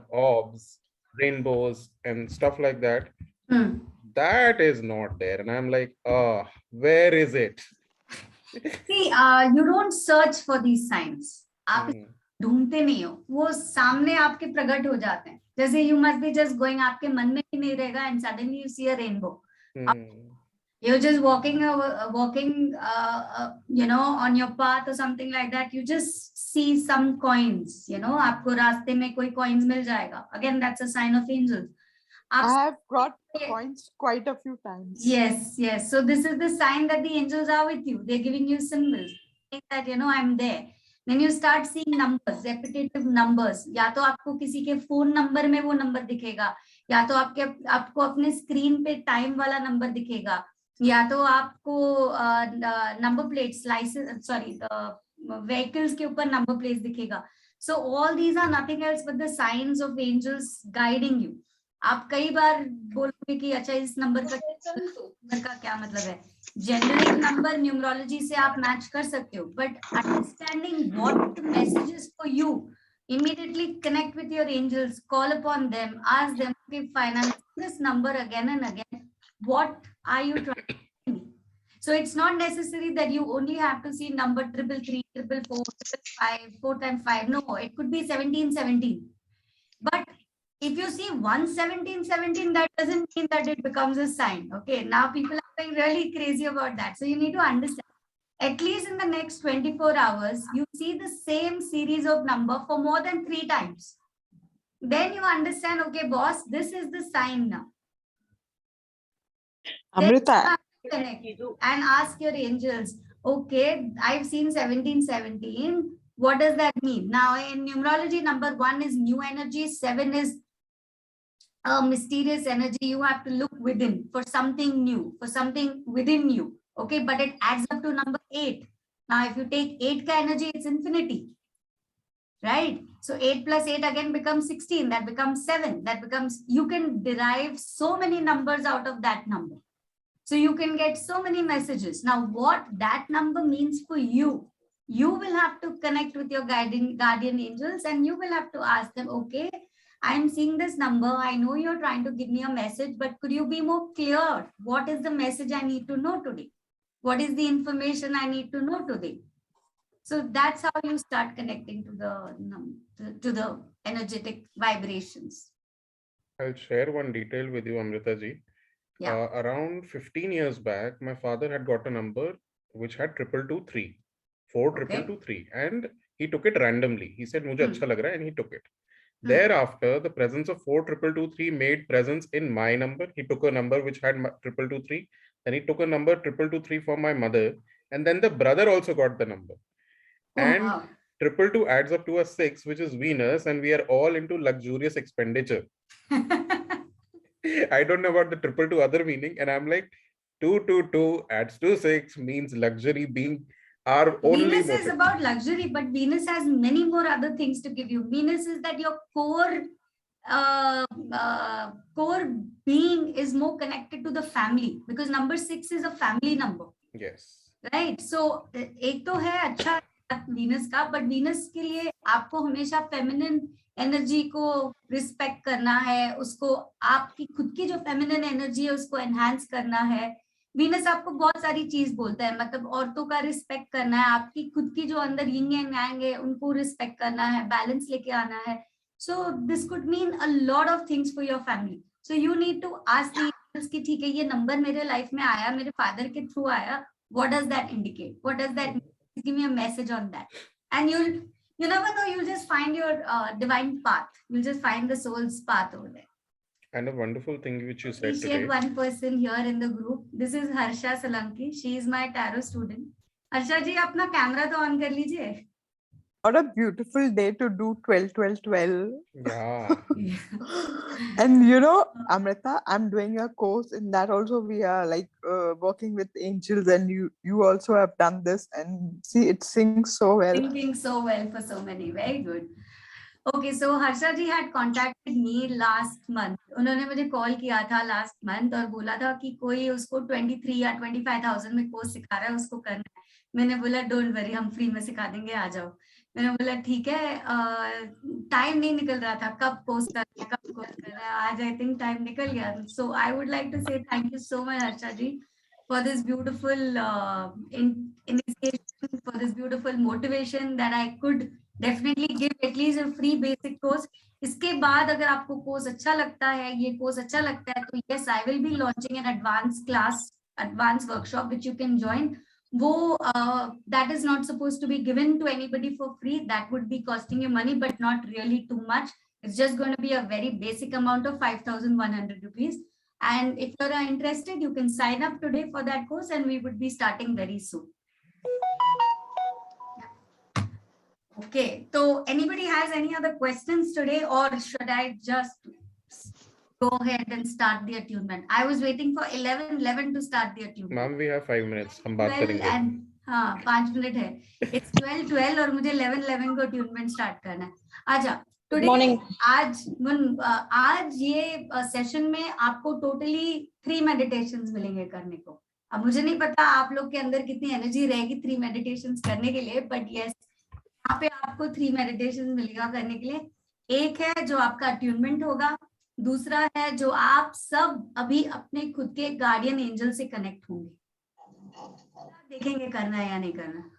orbs, rainbows, and stuff like that. That is not there. And I'm like, where is it? See, you don't search for these signs. आप ढूंढते नहीं हो, वो सामने आपके प्रकट हो जाते हैं. जैसे you must be just going, आपके मन में ही नहीं रहेगा, and suddenly you see a rainbow. You're just walking, on your path or something like that. You just see some coins, आपको रास्ते में कोई coins मिल जाएगा. Again, that's a sign of angels. I have got coins quite a few times. Yes. So this is the sign that the angels are with you. They're giving you symbols that, I'm there. Then you start seeing numbers, repetitive numbers. या तो आपको किसी के phone number में वो number दिखेगा, या तो आपको अपने स्क्रीन पे टाइम वाला नंबर दिखेगा, या तो आपको number plates, license, sorry, vehicles के ऊपर नंबर प्लेट्स दिखेगा. So all these are nothing else but the signs of angels guiding you. आप कई बार बोलोगे कि अच्छा इस नंबर का क्या मतलब है. जनरली नंबर न्यूमरोलॉजी से आप मैच कर सकते हो, but understanding what the message is for you, immediately connect with your angels, call upon them, ask them, okay, finance this number again and again, what are you trying to tell me? So it's not necessary that you only have to see number 333, 444, 555, 4 times 5. No, it could be 1717. But if you see 11717, that doesn't mean that it becomes a sign. Okay, now people are going really crazy about that. So you need to understand, at least in the next 24 hours, you see the same series of number for more than 3 times. Then you understand, okay, boss, this is the sign now. Amrita. And ask your angels, okay, I've seen 1717. What does that mean? Now in numerology, number 1 is new energy, 7 is a mysterious energy. You have to look within for something new, for something within you. Okay, but it adds up to number 8. Now, if you take 8 ka energy, it's infinity, right? So 8 plus 8 again becomes 16. That becomes 7. That becomes, you can derive so many numbers out of that number. So you can get so many messages. Now, what that number means for you, you will have to connect with your guardian angels, and you will have to ask them, okay, I'm seeing this number. I know you're trying to give me a message, but could you be more clear? What is the message I need to know today? What is the information I need to know today? So that's how you start connecting to the energetic vibrations. I'll share one detail with you, Amrita ji. Yeah. Around 15 years back, my father had got a number which had 2223, 42223, and he took it randomly. He said, "Mujhe acha lag raha hai," and he took it. Thereafter, the presence of 42223 made presence in my number. He took a number which had 2223. Then he took a number 2223 for my mother. And then the brother also got the number. And 222 adds up to a 6, which is Venus. And we are all into luxurious expenditure. I don't know about the 222 other meaning. And I'm like, 222 adds to 6 means luxury being our only Venus motive. is about luxury, but Venus has many more other things to give you. Venus is that your core being is more connected to the family, because number 6 is a family number. Yes. Right. So एक तो है अच्छा Venus का, but Venus के लिए आपको हमेशा feminine energy को respect करना है, उसको आपकी खुद की जो feminine energy है उसको enhance करना है. वीनस आपको बहुत सारी चीज बोलता है, मतलब औरतों का रिस्पेक्ट करना है, आपकी खुद की जो अंदर यिंग एंड यांग है उनको रिस्पेक्ट करना है, बैलेंस लेके आना है. So this could mean a lot of things for your family. So you need to ask the angels कि ठीक है, ये नंबर मेरे लाइफ में आया, मेरे फादर के थ्रू आया, what does that indicate, what does that give me a message on that. And you never know, you'll just find your divine path, you'll just find the soul's path over there. And a wonderful thing which you said Appreciate today. one person here in the group. This is Harsha Salanki. She is my tarot student. Harsha ji, अपना camera तो on कर लीजिए. What a beautiful day to do 12-12-12. Yeah. And Amrita, I'm doing a course in that also. We are like working with angels, and you also have done this, and see, it syncs so well. Thinking so well for so many. Very good. Okay, so Harsha ji had contacted me last month. उन्होंने मुझे call किया था last month और बोला था कि कोई उसको 23 या 25,000 में कोर्स सिखा रहा है, उसको करना है. मैंने बोला डोंट वरी, हम फ्री में सिखा देंगे, आ जाओ. मैंने बोला ठीक है, टाइम नहीं निकल रहा था, कब पोस्ट कर रहा है, आज आई थिंक टाइम निकल गया. So I would like to say thank you so much Harsha ji for this beautiful initiation, for this beautiful motivation that I could definitely give at least a free basic course. इसके बाद अगर आपको course अच्छा लगता है, ये कोर्स अच्छा लगता है, तो yes, I will be launching an advanced class, advanced workshop which you can join. वो that is not supposed to be given to anybody for free. That would be costing you money, but not really too much. It's just going to be a very basic amount of 5,100 rupees. And if you're interested, you can sign up today for that course and we would be starting very soon. Okay, so anybody has any other questions today, or should I just go ahead and start the attunement? I was waiting for 11 to start the attunement. Ma'am, we have 5 minutes. हम बात करेंगे. And हाँ 5 minute है. It's 12 और मुझे 11 को attunement start करना है. आजा. Today, आज ये सेशन में आपको टोटली 3 मेडिटेशंस मिलेंगे करने को. अब मुझे नहीं पता आप लोग के अंदर कितनी एनर्जी रहेगी 3 मेडिटेशंस करने के लिए, बट यस यहाँ पे आपको 3 मेडिटेशंस मिलेगा करने के लिए. एक है जो आपका अट्यूनमेंट होगा, दूसरा है जो आप सब अभी अपने खुद के गार्डियन एंजल से कनेक्ट होंगे. देखेंगे करना है या नहीं करना.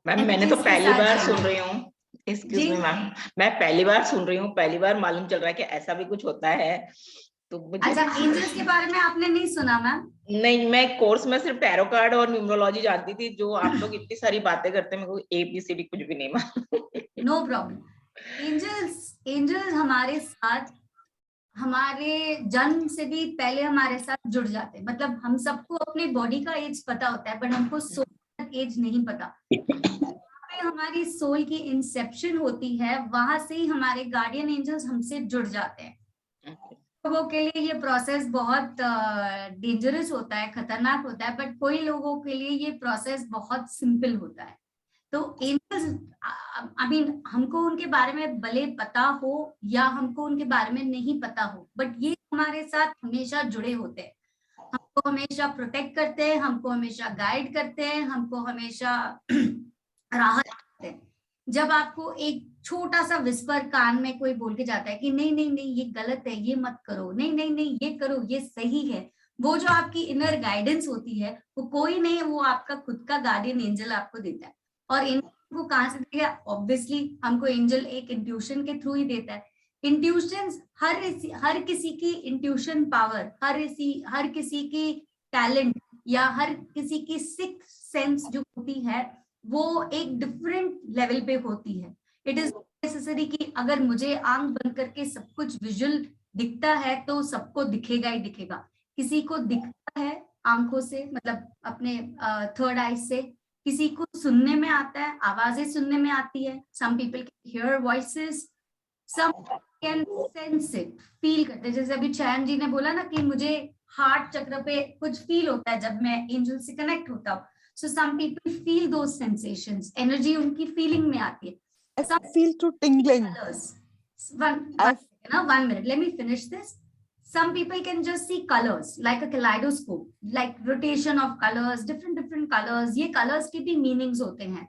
मैम मैंने तो पहली बार सुन रही हूँ. Excuse me मैम, मैं पहली बार सुन रही हूँ, पहली बार मालूम चल रहा है कि ऐसा भी कुछ होता है. तो मुझे अच्छा, एंजल्स के बारे में आपने नहीं सुना मैम? नहीं, मैं कोर्स में सिर्फ टैरो कार्ड और न्यूमरोलॉजी जानती थी. जो आप लोग इतनी सारी बातें करते हैं, मेरे को ABCD कुछ भी नहीं मालूम. No problem. एंजल्स हमारे साथ, हमारे जन्म से भी पहले हमारे साथ जुड़ जाते हैं. मतलब हम सबको अपनी बॉडी का एज पता होता है, बट हमको सोल का एज नहीं पता. हमारी सोल की इंसेप्शन होती है, वहां से ही हमारे गार्डियन एंजल्स हमसे जुड़ जाते हैं. लोगों के लिए ये प्रोसेस बहुत डेंजरस होता है, खतरनाक होता है, बट कोई लोगों के लिए ये प्रोसेस बहुत सिंपल होता है. तो एंजल्स, आई मीन, हमको उनके बारे में भले पता हो या हमको उनके बारे में नहीं पता हो, बट ये हमारे साथ हमेशा जुड़े होते हैं. हमको हमेशा प्रोटेक्ट करते हैं, हमको हमेशा गाइड करते हैं, हमको हमेशा राहत देते हैं. जब आपको एक छोटा सा विस्पर कान में कोई बोल के जाता है कि नहीं नहीं नहीं ये गलत है, ये मत करो, नहीं नहीं नहीं ये करो, ये सही है, वो जो आपकी इनर गाइडेंस होती है वो कोई नहीं, वो आपका खुद का गार्डियन एंजल आपको देता है. और इनको कहाँ से देगा? ऑब्वियसली हमको एंजल एक इंट्यूशन के थ्रू ही देता है. इंट्यूशन, हर किसी की इंट्यूशन पावर, हर किसी की टैलेंट या हर किसी की सिक्स्थ सेंस जो होती है वो एक डिफरेंट लेवल पे होती है. इट इज नेसेसरी कि अगर मुझे आंख बंद करके सब कुछ विजुअल दिखता है तो सबको दिखेगा ही दिखेगा. किसी को दिखता है आंखों से, मतलब अपने थर्ड आई से. किसी को सुनने में आता है, आवाजें सुनने में आती है. Some people can hear voices, some can sense it, feel करते हैं. जैसे अभी चैन जी ने बोला ना कि मुझे हार्ट चक्र पे कुछ फील होता है जब मैं एंजल से कनेक्ट होता हूँ. So some people feel those sensations. Energy उनकी feeling में आती है. I feel too tingling. One minute. Let me finish this. Some people can just see colors like a kaleidoscope, like rotation of colors, different colors. ये colors के भी meanings होते हैं.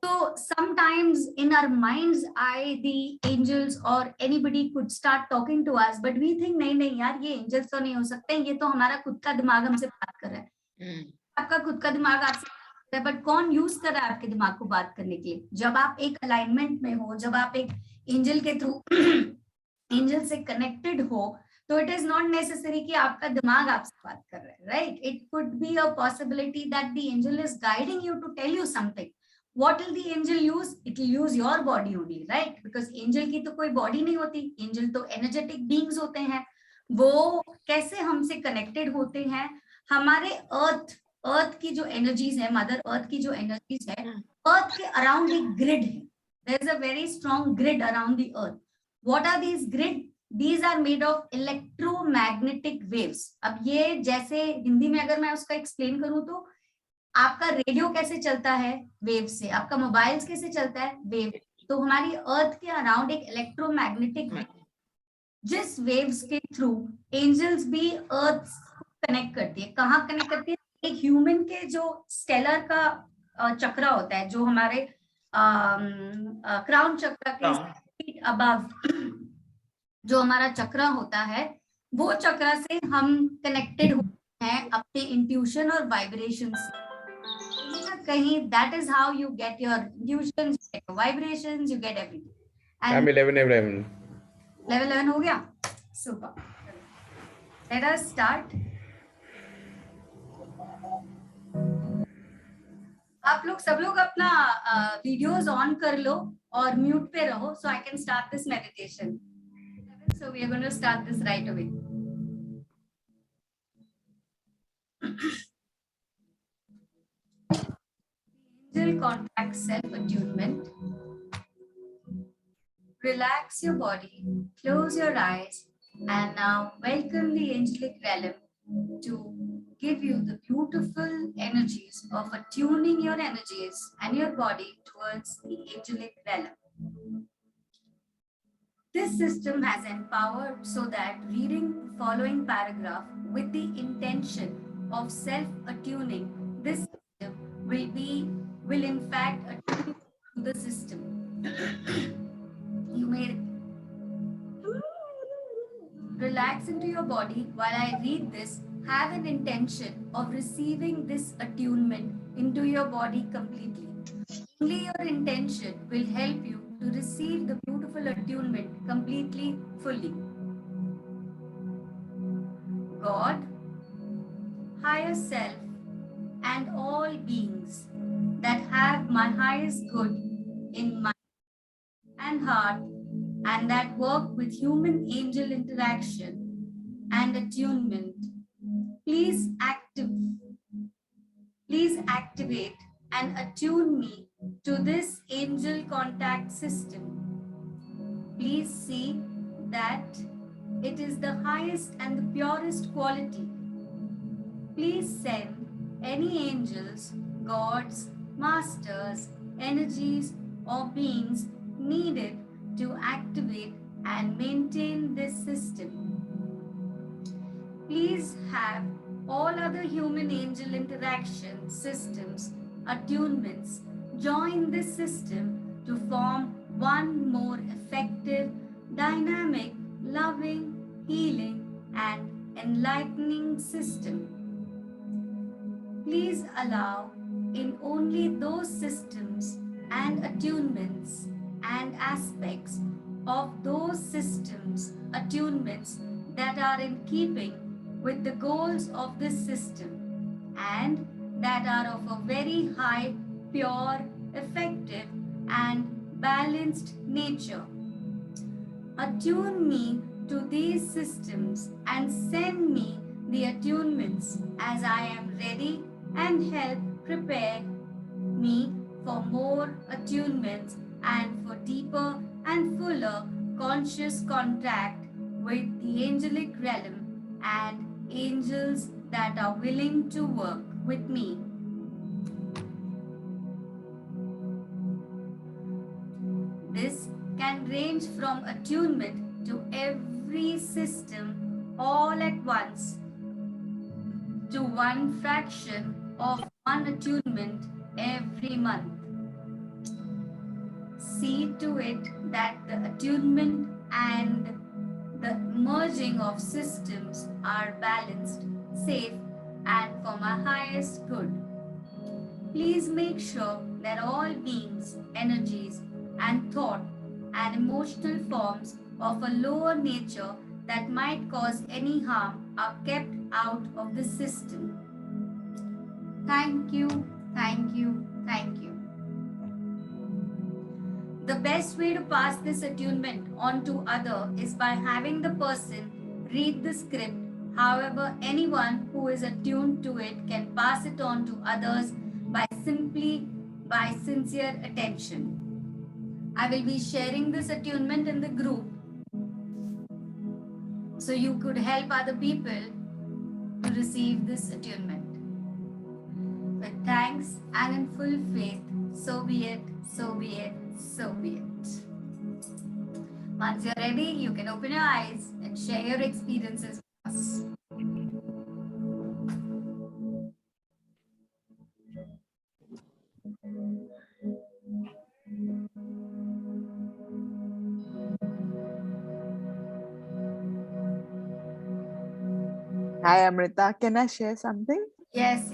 So sometimes in our mind's eye, the angels or anybody could start talking to us, but we think नहीं नहीं यार ये angels तो नहीं हो सकते, ये तो हमारा खुद का दिमाग हमसे बात कर रहा है. आपका खुद का दिमाग आपसे, बट कौन यूज कर रहा है आपके दिमाग को बात करने के लिए? जब आप एक अलाइनमेंट में हो, जब आप एक एंजल के थ्रू एंजल से कनेक्टेड हो, तो इट इज नॉट नेसेसरी कि आपका दिमाग आपसे बात कर रहा है, right? It could be a possibility that the angel is guiding you to tell you something. What will the angel use? It will use your body only, right? Because angel की तो कोई बॉडी नहीं होती. Angel तो energetic beings होते हैं. वो कैसे हमसे कनेक्टेड होते हैं? हमारे अर्थ की जो एनर्जीज है, मदर अर्थ की जो एनर्जीज है, अर्थ के अराउंड एक ग्रिड है. There is a very strong grid around the earth. What are these grid? These are made of electromagnetic waves. अब ये जैसे हिंदी में अगर मैं उसका एक्सप्लेन करूं तो आपका रेडियो कैसे चलता है? वेव से. आपका मोबाइल्स कैसे चलता है? वेव. तो हमारी अर्थ के अराउंड एक इलेक्ट्रोमैग्नेटिक, जिस वेव्स के थ्रू एंजल्स भी अर्थ कनेक्ट करती है. कहाँ कनेक्ट करती है? एक ह्यूमन के जो स्टेलर का चक्र होता है, जो हमारे क्राउन चक्र के Crown. feet above जो हमारा चक्र होता है, वो चक्र से हम कनेक्टेड होते हैं अपने इंट्यूशन और वाइब्रेशन से। कहीं ना कहीं that is how you get your intuitions, you get your vibrations, you get everything. I'm and 11. Level 11 हो गया, सुपर। Let us start. आप लोग सब लोग अपना वीडियोस ऑन कर लो और म्यूट पे रहो, so I can start this meditation. So we are going to start this right away. Angel contact self-attunement. Relax your body, close your eyes, and now welcome the angelic realm to give you the beautiful energies of attuning your energies and your body towards the angelic realm. This system has empowered so that reading the following paragraph with the intention of self-attuning, this system will in fact attune to the system. You may relax into your body while I read this. Have an intention of receiving this attunement into your body completely. Only your intention will help you to receive the beautiful attunement completely, fully. God, higher self, and all beings that have my highest good in mind and heart and that work with human angel interaction and attunement, please activate and attune me to this angel contact system. Please see that it is the highest and the purest quality. Please send any angels, gods, masters, energies, or beings needed to activate and maintain this system. Please have all other human angel interaction systems, attunements, join this system to form one more effective, dynamic, loving, healing, and enlightening system. Please allow in only those systems and attunements and aspects of those systems, attunements that are in keeping with the goals of this system and that are of a very high, pure, effective, and balanced nature. Attune me to these systems and send me the attunements as I am ready and help prepare me for more attunements and for deeper and fuller conscious contact with the angelic realm and angels that are willing to work with me. This can range from attunement to every system all at once to one fraction of one attunement every month. See to it that the attunement and the merging of systems are balanced, safe, and for my highest good. Please make sure that all beings, energies, and thought and emotional forms of a lower nature that might cause any harm are kept out of the system. Thank you, thank you, thank you. The best way to pass this attunement on to other is by having the person read the script. However, anyone who is attuned to it can pass it on to others by sincere attention. I will be sharing this attunement in the group so you could help other people to receive this attunement. With thanks and in full faith, so be it, so be it, so be it. Once you're ready, you can open your eyes and share your experiences with us. Hi Amrita, can I share something? Yes.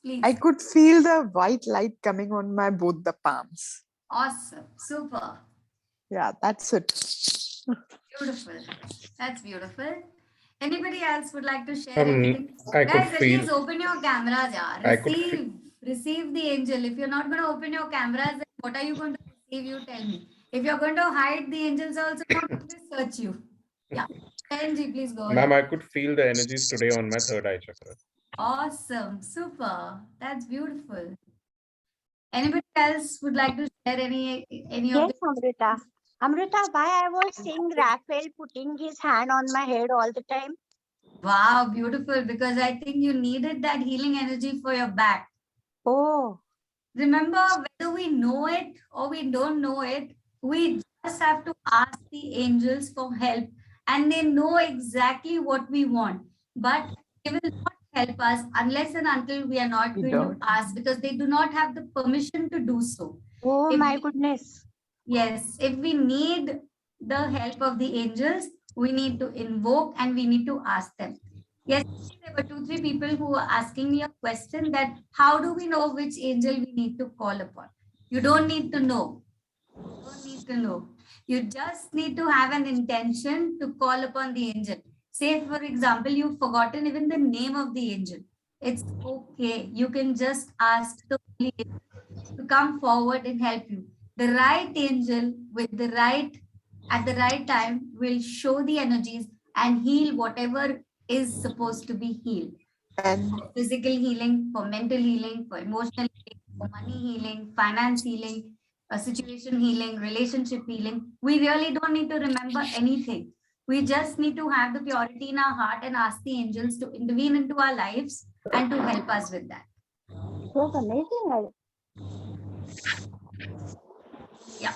Please. I could feel the white light coming on my both the palms. Awesome. Super. Yeah, that's it. Beautiful. That's beautiful. Anybody else would like to share anything? I could Guys, at feel. least open your cameras, yeah. I could feel. Receive the angel. If you're not going to open your cameras, then what are you going to receive? You tell me. If you're going to hide, the angels are also not going to search you. Yeah. Angie, please go Ma'am, ahead. I could feel the energies today on my third eye chakra. Awesome. Super. That's beautiful. Anybody else would like to share any of Yes, Amrita. Amrita, why I was seeing Raphael putting his hand on my head all the time? Wow, beautiful. Because I think you needed that healing energy for your back. Oh, Remember, whether we know it or we don't know it, we just have to ask the angels for help, and they know exactly what we want. But they will not help us unless and until we are not We going to don't. ask, because they do not have the permission to do so. oh If my we- goodness. Yes, if we need the help of the angels, we need to invoke and we need to ask them. Yes, there were 2-3 people who were asking me a question that how do we know which angel we need to call upon? You don't need to know. You don't need to know. You just need to have an intention to call upon the angel. Say, for example, you've forgotten even the name of the angel. It's okay. You can just ask the holy angel to come forward and help you. The right angel with the right at the right time will show the energies and heal whatever is supposed to be healed. And For physical healing, for mental healing, for emotional healing, for money healing, finance healing, situation healing, relationship healing. We really don't need to remember anything. We just need to have the purity in our heart and ask the angels to intervene into our lives and to help us with that. It was amazing. Yeah.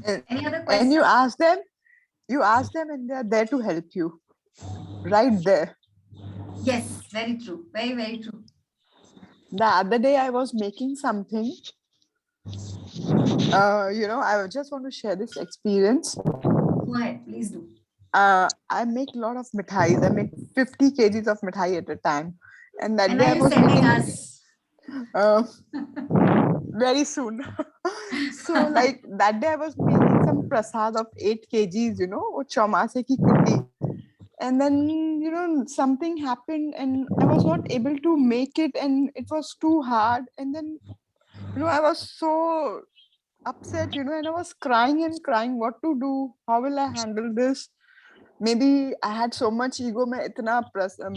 and, Any other and questions? you ask them and they're there to help you. Right there. Yes, very true. Very, very true. The other day I was making something. I just want to share this experience. Go ahead, please do. I make a lot of mithais. I make 50 kgs of mithai at a time. And that And day are I you was sending making us? very soon. So like that day I was making some prasad of 8 kgs, wo chaumase ki kutti. And then, something happened and I was not able to make it and it was too hard. And then, I was so upset, and I was crying and crying what to do. How will I handle this? Maybe I had so much ego. मैं इतना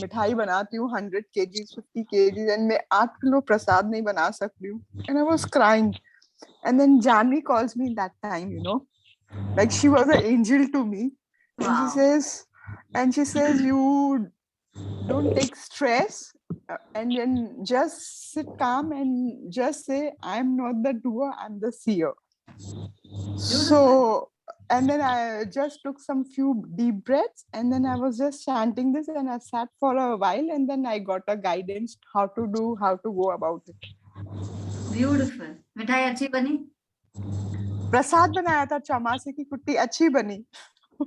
मिठाई बनाती हूँ 100 kgs, 50 kgs and मैं 8 kilo प्रसाद नहीं बना सकती हूँ. And I was crying. And then Janvi calls me that time, like she was an angel to me. And Wow. she says, you don't take stress and then just sit calm and just say, I'm not the doer, I'm the seer. So, and then I just took some few deep breaths and then I was just chanting this and I sat for a while and then I got a guidance how to go about it. Beautiful. मिठाई अच्छी बनी? प्रसाद बनाया था चौमासे की कुट्टी अच्छी बनी.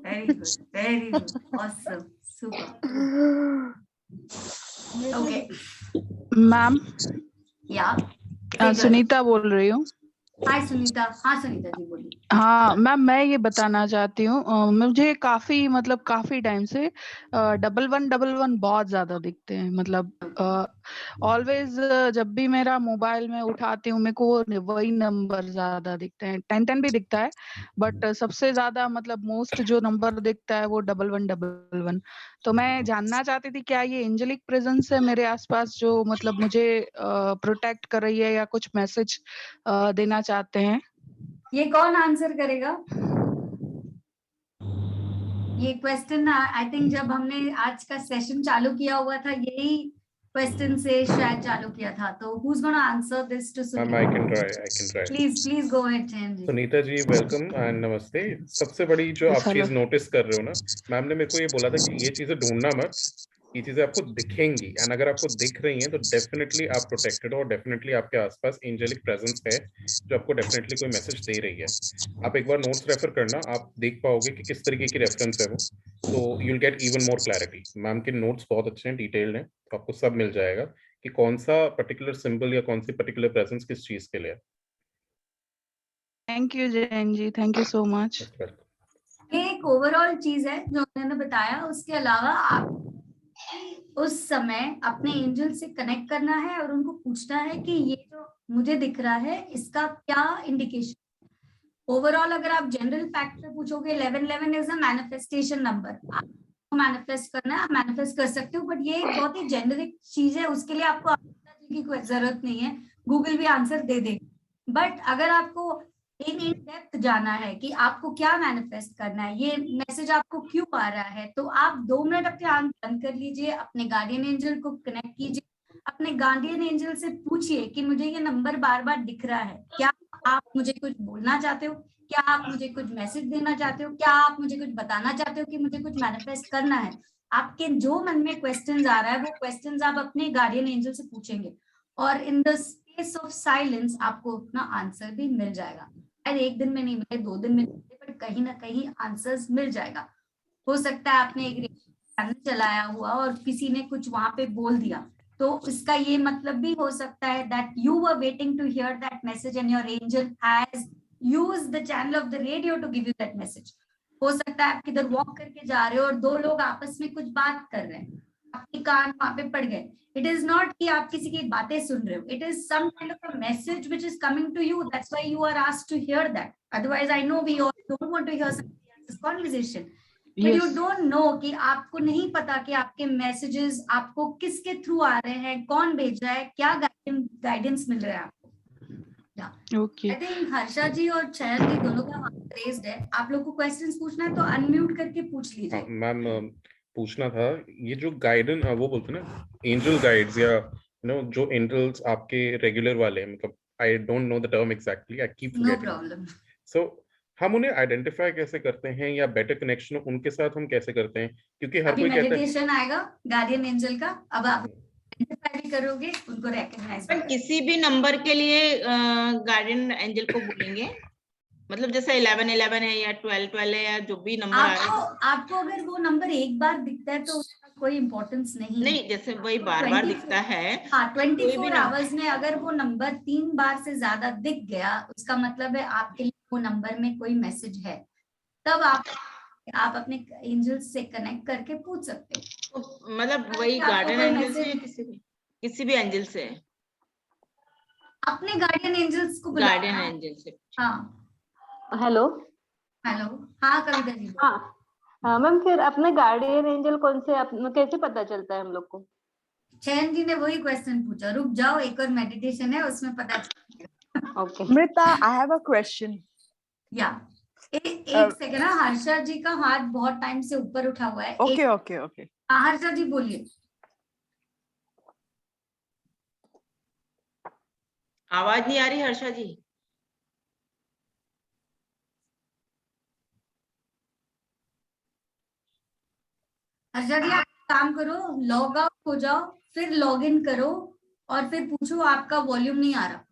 Very good. Very good. Awesome. Super. Okay. Ma'am Yeah. Sunita बोल रही हूँ. हाय सुनीता. हाँ सुनीता जी बोलिए. हाँ मैम, मैं ये बताना चाहती हूँ, मुझे काफी टाइम से 1111 बहुत ज्यादा दिखते हैं. मतलब ऑलवेज जब भी मेरा मोबाइल में उठाती हूँ मेरे को वही नंबर ज्यादा दिखते हैं. 1010 भी दिखता है बट सबसे ज्यादा मतलब मोस्ट जो नंबर दिखता है वो 1111. तो मैं जानना चाहती थी क्या ये एंजेलिक प्रेजेंस है मेरे आसपास जो मतलब मुझे प्रोटेक्ट कर रही है या कुछ मैसेज देना चाहते हैं. ये कौन आंसर करेगा? ये क्वेश्चन आई थिंक जब हमने आज का सेशन चालू किया हुआ था यही क्वेश्चन से शायद चालू किया था. तो who's going to answer this to Ma'am, Sunita? I can try. Please go ahead, Chayan ji. Sunita ji welcome and namaste. सबसे बड़ी जो आप Hello. चीज नोटिस कर रहे हो ना, मैम ने मेरे को ये बोला था कि ये चीजें ढूंढना मत, ये चीजें आपको दिखेंगी, एंड अगर आपको दिख रही हैं तो डेफिनेटली आप प्रोटेक्टेड हो, और डेफिनेटली आपके आसपास एंजेलिक प्रेजेंस है जो आपको डेफिनेटली कोई मैसेज दे रही है। आप एक बार नोट्स रेफर करना, आप देख पाओगे कि किस तरीके की रेफरेंस है वो, तो you will get even more clarity. Ma'am के नोट्स बहुत अच्छे हैं, डिटेल्ड हैं, तो आपको सब मिल जाएगा कि कौन सा पर्टिकुलर सिंबल या कौन सी पर्टिकुलर प्रेजेंस किस चीज के लिए है। Thank you Jain ji, thank you so much. ये एक ओवरऑल चीज है जो उन्होंने बताया। उसके अलावा आप उस समय अपने एंजल से कनेक्ट करना है और उनको पूछना है कि ये जो मुझे दिख रहा है इसका क्या इंडिकेशन। ओवरऑल अगर आप जनरल फैक्ट पे पूछोगे, 1111 इज अ मैनिफेस्टेशन नंबर, आपको मैनिफेस्ट करना है, आप मैनिफेस्ट कर सकते हो, बट ये एक बहुत ही जेनरिक चीज है, उसके लिए आपको की कोई जरूरत नहीं है, गूगल भी आंसर दे दे। बट अगर आपको इन डेप्थ जाना है कि आपको क्या मैनिफेस्ट करना है, ये मैसेज आपको क्यों आ रहा है, तो आप 2 मिनट अपने आंख बंद कर लीजिए, अपने गार्डियन एंजल को कनेक्ट कीजिए, अपने गार्डियन एंजल से पूछिए कि मुझे ये नंबर बार बार दिख रहा है, क्या आप मुझे कुछ बोलना चाहते हो, क्या आप मुझे कुछ मैसेज देना चाहते हो, क्या आप मुझे कुछ बताना चाहते हो कि मुझे कुछ मैनिफेस्ट करना है। आपके जो मन में क्वेश्चंस आ रहा है वो क्वेश्चंस आप अपने गार्डियन एंजल से पूछेंगे, और in the space of silence आपको अपना आंसर भी मिल जाएगा। शायद 1 दिन में नहीं मिले, 2 दिन में नहीं मिले, पर कहीं ना कहीं आंसर्स मिल जाएगा। हो सकता है आपने एक चैनल चलाया हुआ और किसी ने कुछ वहां पे बोल दिया, तो इसका ये मतलब भी हो सकता है that you were waiting to hear that message and your angel has used the channel of the radio to give you that message. हो सकता है आप किधर वॉक करके जा रहे हो और 2 लोग आपस में कुछ बात कर रहे हैं, आपके कान वहां पे पड़ गए। It is not कि आप किसी की बातें सुन रहे हो, it is some kind of a message which is coming to you, that's why you are asked to hear that. Otherwise I know we all don't want to hear somebody else's conversation, but you don't know कि आपको नहीं पता कि आपके messages आपको किसके through आ रहे हैं, कौन भेज रहा है, क्या गाइडेंस मिल रहा है आपको। ओके I think हर्षा जी और चयन जी दोनों का हाथ रेज्ड है, आप लोग को क्वेश्चंस पूछना है तो अनम्यूट करके पूछ लीजिए। मैम पूछना था, ये जो गाइडेंस वो बोलते हैं ना एंजल गाइड्स, या जो एंजल्स आपके रेगुलर वाले हैं, मतलब I don't know the term exactly, I keep no forgetting. Problem. So हम उन्हें आइडेंटिफाई कैसे करते हैं, या बेटर कनेक्शन उनके साथ हम कैसे करते हैं, क्योंकि हर अभी कोई कहता है मेडिटेशन आएगा गार्डियन एंजल का, अब आप आइडेंटिफाई भी करोगे, उनको रिकॉग्नाइज भी पर करोगे। किसी भी नंबर के लिए गार्डियन एंजल को बोलेंगे, मतलब जैसे 1111 है या 1212 है या जो भी नंबर आ रहा है। आपको अगर वो नंबर एक बार दिखता है तो उसका कोई इम्पोर्टेंस नहीं है। नहीं, जैसे वही बार बार दिखता है। हाँ, कोई भी 24 आवर्स में अगर वो नंबर 3 बार से ज्यादा दिख गया, उसका मतलब है आपके लिए वो नंबर में कोई मैसेज है। तब आप अपने एंजल्स से कनेक्ट करके पूछ सकते हो। तो मतलब वही आपको गार्डियन कोई एंजल से, मैसेज किसी भी एंजल से, अपने गार्डियन एंजल्स को बुलाओ। गार्डियन एंजल से। हाँ हेलो हेलो, हाँ कविता जी। हाँ हाँ मैम, फिर अपने गार्डियन एंजल कौन से कैसे पता चलता है हम लोग को? चयन जी ने वही क्वेश्चन पूछा, रुक जाओ, एक और मेडिटेशन है उसमें पता चलेगा। Okay Mrita, I have a question. या एक सेकंड, हर्षा जी का हाथ बहुत टाइम से ऊपर उठा हुआ है। Okay. हाँ, हर्षा जी बोलिए। आवाज नहीं आ रही हर्षा जी? हर्षा जी आप काम करो, लॉग आउट हो जाओ, फिर लॉग इन करो और फिर पूछो, आपका वॉल्यूम नहीं आ रहा।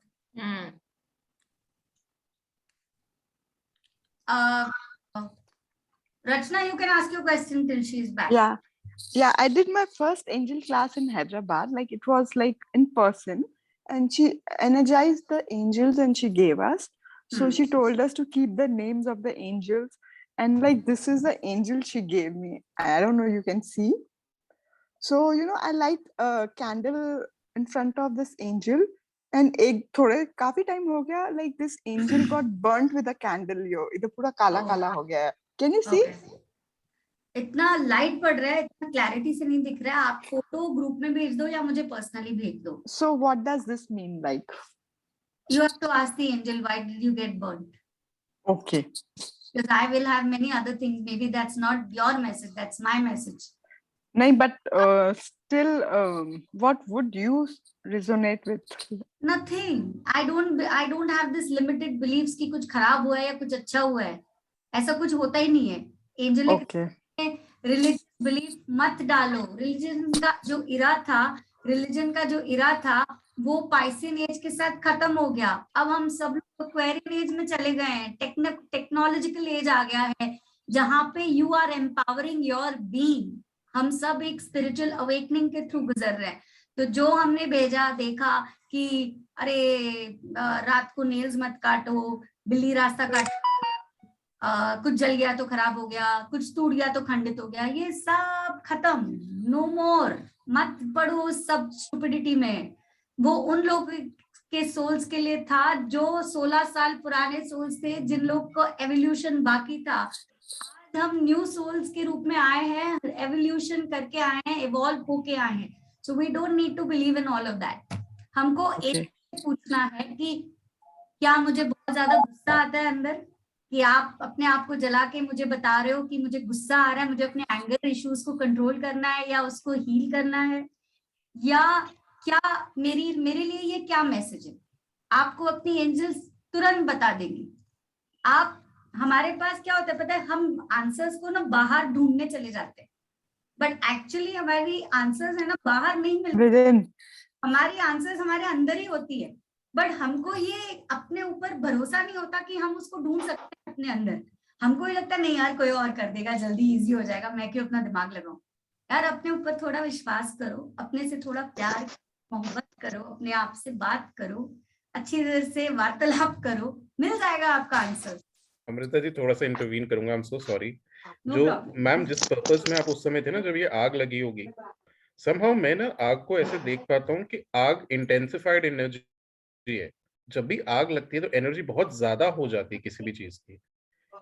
Rachna, you can ask your question till she is back. Yeah, I did my first angel class in Hyderabad. Like it was like in person, and she energized the angels and she gave us. So she told us to keep the names of the angels, and like this is the angel she gave me. I don't know, you can see. So I light a candle in front of this angel, and काफी time हो गया, like this angel got burnt with a candle. इधर पूरा काला काला हो गया है. Can you see? इतना लाइट पड़ रहा है, इतना क्लैरिटी से नहीं दिख रहा है। आप फोटो ग्रुप में भेज दो या मुझे पर्सनली भेज दो। So what does this mean, like? You have to ask the angel, why did you get burnt? Okay. Because I will have many other things. Maybe that's not your message, that's my message. No, but still, what would you resonate with? Nothing. I don't have this limited beliefs कि कुछ खराब हुआ है या कुछ अच्छा हुआ है। ऐसा कुछ होता ही नहीं है। Angelic Okay. religious बिलीफ मत डालो। रिलीजन का जो इरा था वो पाइसियन एज के साथ खत्म हो गया। अब हम सब लोग एक्वेरियन एज में चले गए हैं, टेक्नोलॉजिकल एज आ गया है जहां पे you are empowering your being. हम सब एक स्पिरिचुअल अवेकनिंग के थ्रू गुजर रहे हैं। तो जो हमने भेजा देखा कि अरे रात को नेल्स मत काटो, बिल्ली रास्ता काट, कुछ जल गया तो खराब हो गया, कुछ टूट गया तो खंडित हो गया, ये सब खत्म, नो मोर। मत पढ़ो उस सब स्टुपिडिटी में। वो उन लोग के सोल्स के लिए था जो 16 साल पुराने सोल्स थे, जिन लोग को एवोल्यूशन बाकी था। आज हम न्यू सोल्स के रूप में आए हैं, एवोल्यूशन करके आए हैं, इवॉल्व होके आए हैं। So we don't need to believe in all of that. हमको एक पूछना है कि क्या मुझे बहुत ज्यादा गुस्सा आता है अंदर, कि आप अपने आप को जला के मुझे बता रहे हो कि मुझे गुस्सा आ रहा है, मुझे अपने एंगर इश्यूज को कंट्रोल करना है या उसको हील करना है, या क्या मेरे लिए ये क्या मैसेज है? आपको अपनी एंजल्स तुरंत बता देंगी। आप, हमारे पास क्या होता है पता है, हम आंसर्स को ना बाहर ढूंढने चले जाते हैं, बट एक्चुअली हमारी आंसर्स है ना बाहर नहीं मिलती, हमारी आंसर्स हमारे अंदर ही होती है। बट हमको ये अपने ऊपर भरोसा नहीं होता कि हम उसको ढूंढ सकते हैं अपने अंदर। हमको ये लगता है नहीं यार कोई और कर देगा, जल्दी इजी हो जाएगा, मैं क्यों अपना दिमाग लगाऊं। यार अपने ऊपर थोड़ा विश्वास करो, अपने से थोड़ा प्यार मोहब्बत करो, अपने आप से बात करो, अच्छी तरह से वार्तालाप करो, मिल जाएगा आपका आंसर। अमृता जी थोड़ा सा इंटरवीन करूंगा, आई एम सो सॉरी। जो मैम जिस पर्पस में आप उस समय थे ना जब ये आग लगी होगी, समहाउ मैं ना आग को ऐसे देख पाता हूँ कि आग इंटेंसिफाइड एनर्जी है। जब भी आग लगती है तो एनर्जी बहुत ज्यादा हो जाती है किसी भी चीज की।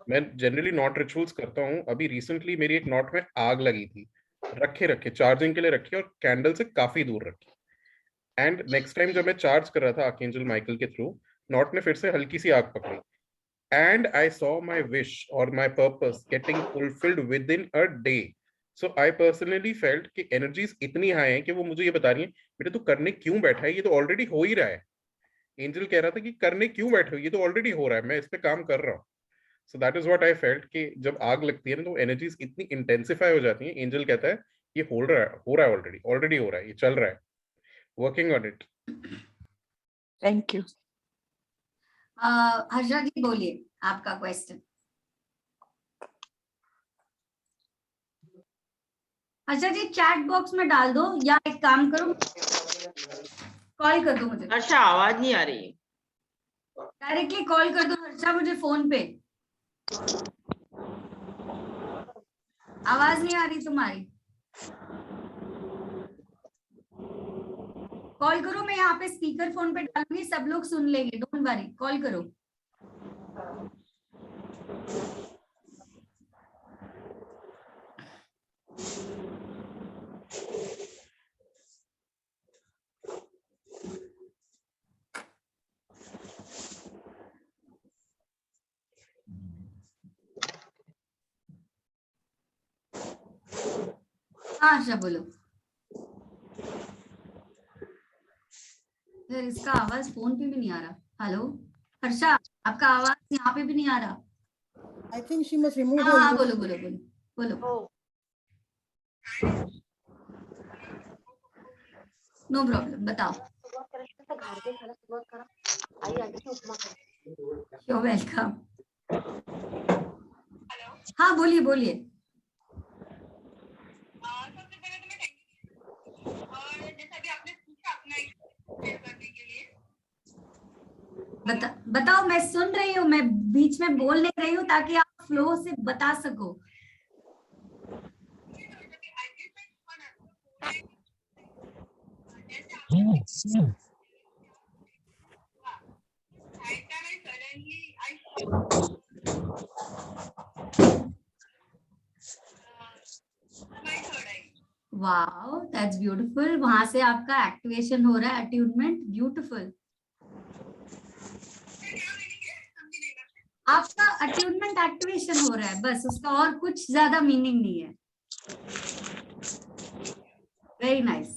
मैं जनरली नॉट रिचुअल्स करता हूँ, अभी रिसेंटली मेरी एक नॉट में आग लगी थी, रखे चार्जिंग के लिए रखी और कैंडल से काफी दूर रखी। एंड नेक्स्ट टाइम जब मैं चार्ज कर रहा था आर्कएंजल माइकल के थ्रू, नॉट ने फिर से हल्की सी आग पकड़ी, and I saw my wish or my purpose getting fulfilled within a day. So I personally felt कि energies इतनी हाई हैं कि वो मुझे ये बता रही हैं बेटा तू करने क्यों बैठा है, ये तो ऑलरेडी हो ही रहा है। एंजल कह रहा था कि करने क्यों बैठे हो, ये तो ऑलरेडी हो रहा है, मैं इस पे काम कर रहा हूँ। So that is what I felt कि जब आग लगती है ना तो एनर्जीज इतनी इंटेंसिफाई हो जाती हैं। एंजल कहता है ये हो रहा है ऑलरेडी हो रहा है, ये चल रहा है, working on it. Thank you. Harsha ji बोलिए आपका question. Harsha ji chat box में डाल दो या एक काम करो कॉल कर दो मुझे। हर्षा आवाज नहीं आ रही, डायरेक्टली कॉल कर दो हर्षा मुझे फोन पे। आवाज नहीं आ रही तुम्हारी, कॉल करो। मैं यहाँ पे स्पीकर फोन पे डालूंगी, सब लोग सुन लेंगे, डोंट वरी, कॉल करो। हाँ अच्छा बोलो। यार इसका आवाज फोन पे भी नहीं आ रहा। हेलो हर्षा, आपका आवाज यहाँ पे भी नहीं आ रहा। I think she must remove her. हाँ बोलो बोलो बोलो बोलो। नो प्रॉब्लम, बताओ। You're welcome. हाँ बोलिए बोलिए। बताओ, मैं सुन रही हूँ, मैं बीच में बोल नहीं रही हूँ ताकि आप फ्लो से बता सको। Wow that's beautiful. वहां से आपका एक्टिवेशन हो रहा है, अट्यूनमेंट, ब्यूटीफुल। आपका अट्यूनमेंट एक्टिवेशन हो रहा है बस, उसका और कुछ ज्यादा मीनिंग नहीं है। Very nice.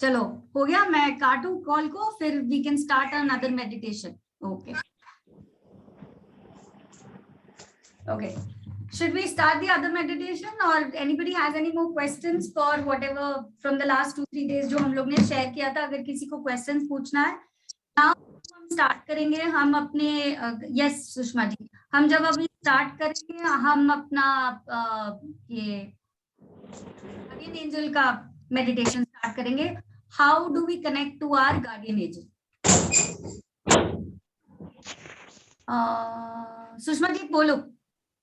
चलो हो गया, मैं काटू कॉल को, फिर we can start another meditation. Okay okay. should we start the other meditation or anybody has any more questions for whatever from the last 2-3 days जो हम लोग ने शेयर किया था? अगर किसी को questions पूछना है, now हम स्टार्ट करेंगे. हम अपने यस सुषमा जी, हम जब अभी स्टार्ट करेंगे हम अपना ये गार्डियन एंजल का मेडिटेशन स्टार्ट करेंगे. How do we connect to our guardian angel? Sushma ji बोलो.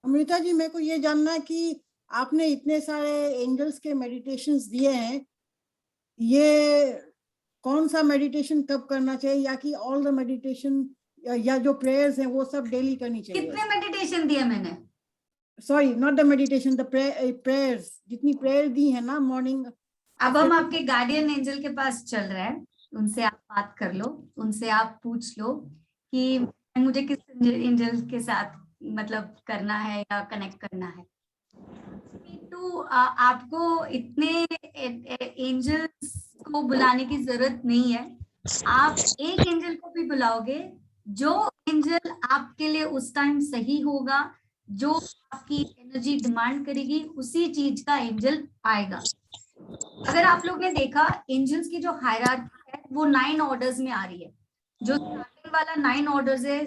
अमृता जी, मेरे को ये जानना है कि आपने इतने सारे एंजल्स के मेडिटेशंस दिए हैं, ये कौन सा मेडिटेशन कब करना चाहिए, या कि ऑल द मेडिटेशन या जो प्रेयर्स हैं वो सब डेली करनी चाहिए? कितने मेडिटेशन दिए मैंने? Sorry, not the meditation, the prayers. जितनी प्रेयर दी है ना मॉर्निंग. अब हम आपके गार्डियन एंजल के पास चल रहे हैं, उनसे आप बात कर लो, उनसे आप पूछ लो कि मुझे किस एंजल के साथ मतलब करना है या कनेक्ट करना है. तो आपको इतने एंजल्स को बुलाने की जरूरत नहीं है. आप एक एंजल को भी बुलाओगे, जो एंजल आपके लिए उस टाइम सही होगा, जो आपकी एनर्जी डिमांड करेगी, उसी चीज का एंजल आएगा. अगर आप लोग ने देखा एंजल्स की जो हायरार्की है वो 9 ऑर्डर्स में आ रही है. जो स्टार्टिंग वाला 9 ऑर्डर्स है,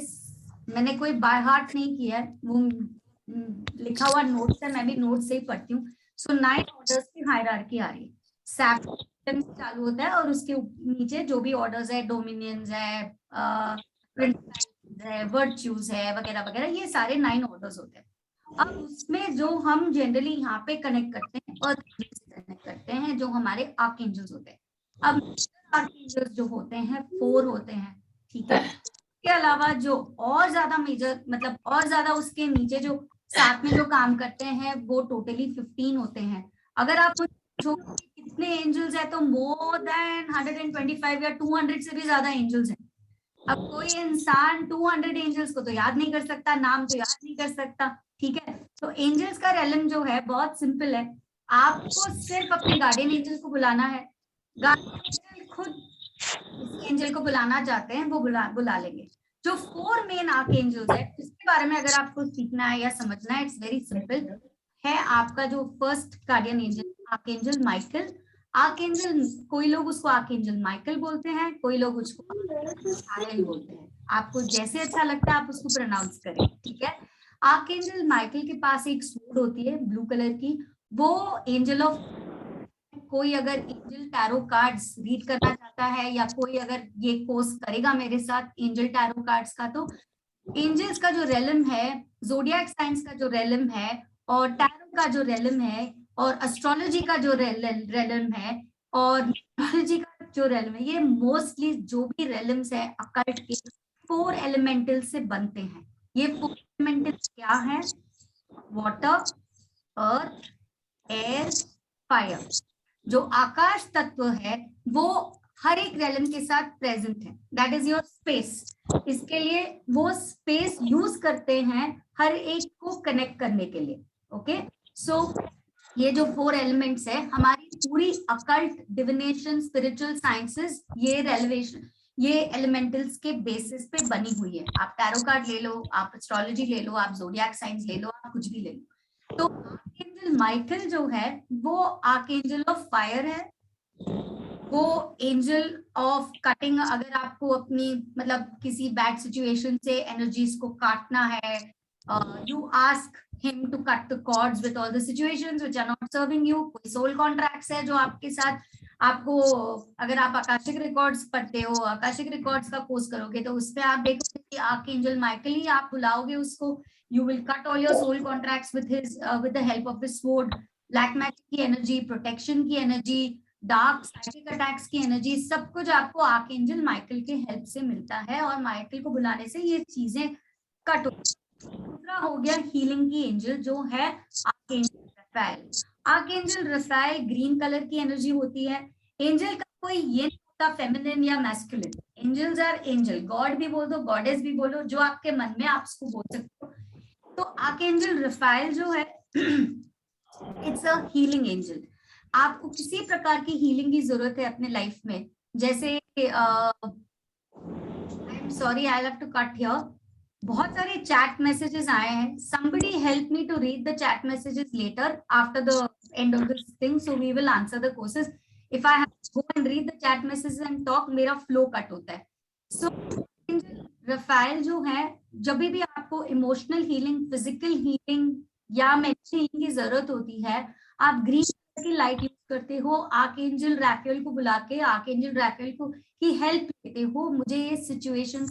मैंने कोई बाय हार्ट नहीं किया है, वो लिखा हुआ नोट्स है, मैं भी नोट से ही पढ़ती हूँ. सो 9 ऑर्डर्स की हायरार्की आ रही है. सैफरन चालू होता है और उसके नीचे जो भी ऑर्डर्स है, डोमिनियंस है, प्रिंसिपल्स है, वर्च्यूज है, वगैरह वगैरह, ये सारे 9 ऑर्डर्स होते हैं. अब उसमें जो हम जनरली यहाँ पे कनेक्ट करते हैं और कनेक्ट करते हैं जो हमारे आर्कएंजल्स होते हैं. अब आर्कएंजल्स जो होते हैं 4 होते हैं, ठीक है. इसके अलावा जो और ज्यादा मेजर मतलब और ज्यादा उसके नीचे जो साथ में जो काम करते हैं वो टोटली 15 होते हैं. अगर आप पूछोगे कितने एंजल्स है तो मोर देन 125 या 200 से भी ज्यादा एंजल्स हैं. अब कोई इंसान 200 एंजल्स को तो याद नहीं कर सकता, नाम तो याद नहीं कर सकता, ठीक है. तो एंजल्स का रेलम जो है बहुत सिंपल है. आपको सिर्फ अपने गार्डियन एंजल को बुलाना है. गार्डियन एंजल खुद इस एंजल को बुलाना चाहते हैं वो बुला लेंगे. जो 4 मेन आर्कएंजल्स है उसके बारे में अगर आपको सीखना है या समझना है, इट्स वेरी सिंपल है. आपका जो first guardian angel archangel Michael. Archangel कोई लोग उसको आर्कएंजल माइकल बोलते हैं, कोई लोग उसको आर्कएंजल बोलते हैं. आपको जैसे अच्छा लगता है आप उसको प्रोनाउंस करें, ठीक है. आर्कएंजल माइकल के पास एक सूट होती है ब्लू कलर की, वो एंजल ऑफ. कोई अगर एंजल टैरो कार्ड्स रीड करना चाहता है या कोई अगर ये कोर्स करेगा मेरे साथ एंजल टैरो कार्ड्स का, तो एंजल्स का जो रेलम है, जोडियाक साइंस का जो रेलम है, और टैरो का जो रेलम है, और एस्ट्रोलॉजी का जो रेलम है, और न्यूमरोलॉजी का जो रेलम है, ये मोस्टली जो भी रेलम्स है अकल्ट के 4 एलिमेंटल से बनते हैं. ये 4 एलिमेंटल क्या है? वाटर, अर्थ, एयर, फायर. जो आकाश तत्व है वो हर एक रेलम के साथ प्रेजेंट है. That is your space. इसके लिए वो स्पेस यूज करते हैं हर एक को कनेक्ट करने के लिए. ओके, सो ये जो 4 एलिमेंट्स है, हमारी पूरी अकल्ट, डिविनेशन, स्पिरिचुअल साइंसेस, ये रेलेवेशन, ये एलिमेंटल्स के बेसिस पे बनी हुई है. आप टैरो कार्ड ले लो, आप एस्ट्रोलॉजी ले लो, आप जोडियाक साइंस ले लो, आप कुछ भी ले लो. तो आर्कएंजल माइकल जो है वो आर्कएंजल ऑफ फायर है. वो एंजल ऑफ कटिंग. अगर आपको अपनी मतलब किसी बैड सिचुएशन से एनर्जीज को काटना है, you ask him to cut the cords with all the situations which are not serving you. कोई soul contracts है जो आपके साथ, आपको अगर आप आकाशिक रिकॉर्ड्स पढ़ते हो, आकाशिक रिकॉर्ड्स का कोर्स करोगे तो उस पे आप देखोगे कि आर्कएंजल माइकल ही आप बुलाओगे उसको. You will cut all your soul contracts with his with the help of his sword. Black magic की एनर्जी, प्रोटेक्शन की एनर्जी, डार्क साइकिक अटैक्स की एनर्जी, सब कुछ आपको आर्कएंजल माइकल के हेल्प से मिलता है. और माइकल को बुलाने से ये चीजें कट हो. दूसरा हो गया हीलिंग की एंजल जो है archangel Rafale. Archangel Rafale green colour की एनर्जी होती है. एंजल का कोई ये नहीं होता फेमिनिन या masculine. Angels are angel. God भी बोल दो, गॉडेस भी बोलो, जो आपके मन में आप उसको बोल सकते हो. तो आर्कएंजल रफाएल जो है इट्स अ हीलिंग एंजल. आपको किसी प्रकार की हीलिंग की जरूरत है अपने लाइफ में, जैसे I am sorry I have to cut here. बहुत सारे चैट मैसेजेस आए हैं. Somebody help me to read the chat messages later after the end of this thing, so we will answer the questions. If I have to go and read the chat messages and talk, मेरा flow cut होता है. So Rafale जो है, जब भी आपको emotional healing, physical healing या mental healing की जरूरत होती है, आप ग्रीन कलर की लाइट यूज करते हो, आर्कएंजल राफेल को बुला के आर्कएंजल राफेल को की हेल्प लेते हो, मुझे ये सिचुएशन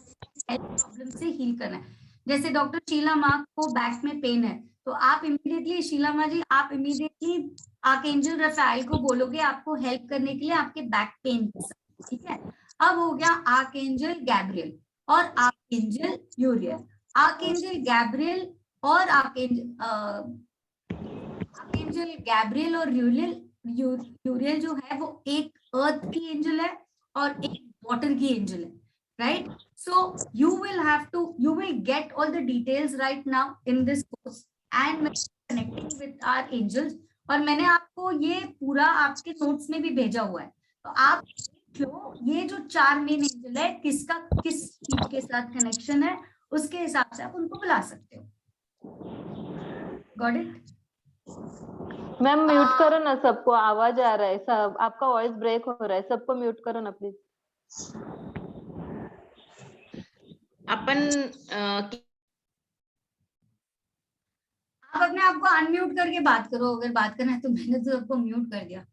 प्रॉब्लम से हील करना है. जैसे डॉक्टर शीला माँ को बैक में पेन है, तो आप इमीडिएटली, शीला माँ जी, आप इमीडिएटली आर्कएंजल राफेल को बोलोगे आपको हेल्प करने के लिए आपके बैक पेन के साथ. ठीक है. अब हो गया आर्कएंजल गैब्रियल और आर्कएंजल यूरियल. आर्कएंजल गैब्रियल और आर्कएंजल गैब्रियल और यूरियल जो है वो एक अर्थ की एंजल है और एक वाटर की एंजल है, right? So you will get all the details right now in this course and connecting with our angels. और मैंने आपको ये पूरा आपके नोट्स में भी भेजा हुआ है, तो आप लो ये जो 4 मेन एंजल है, किसका किस चीज के साथ कनेक्शन है, उसके हिसाब से आप उनको बुला सकते हो. Got it? मैम म्यूट करो ना सबको, आवाज आ रहा है सब, आपका वॉइस ब्रेक हो रहा है, सबको म्यूट करो ना प्लीज. अपन आप अपने आप को अनम्यूट करके बात करो, अगर बात करना है तो. मैंने तो आपको म्यूट कर दिया.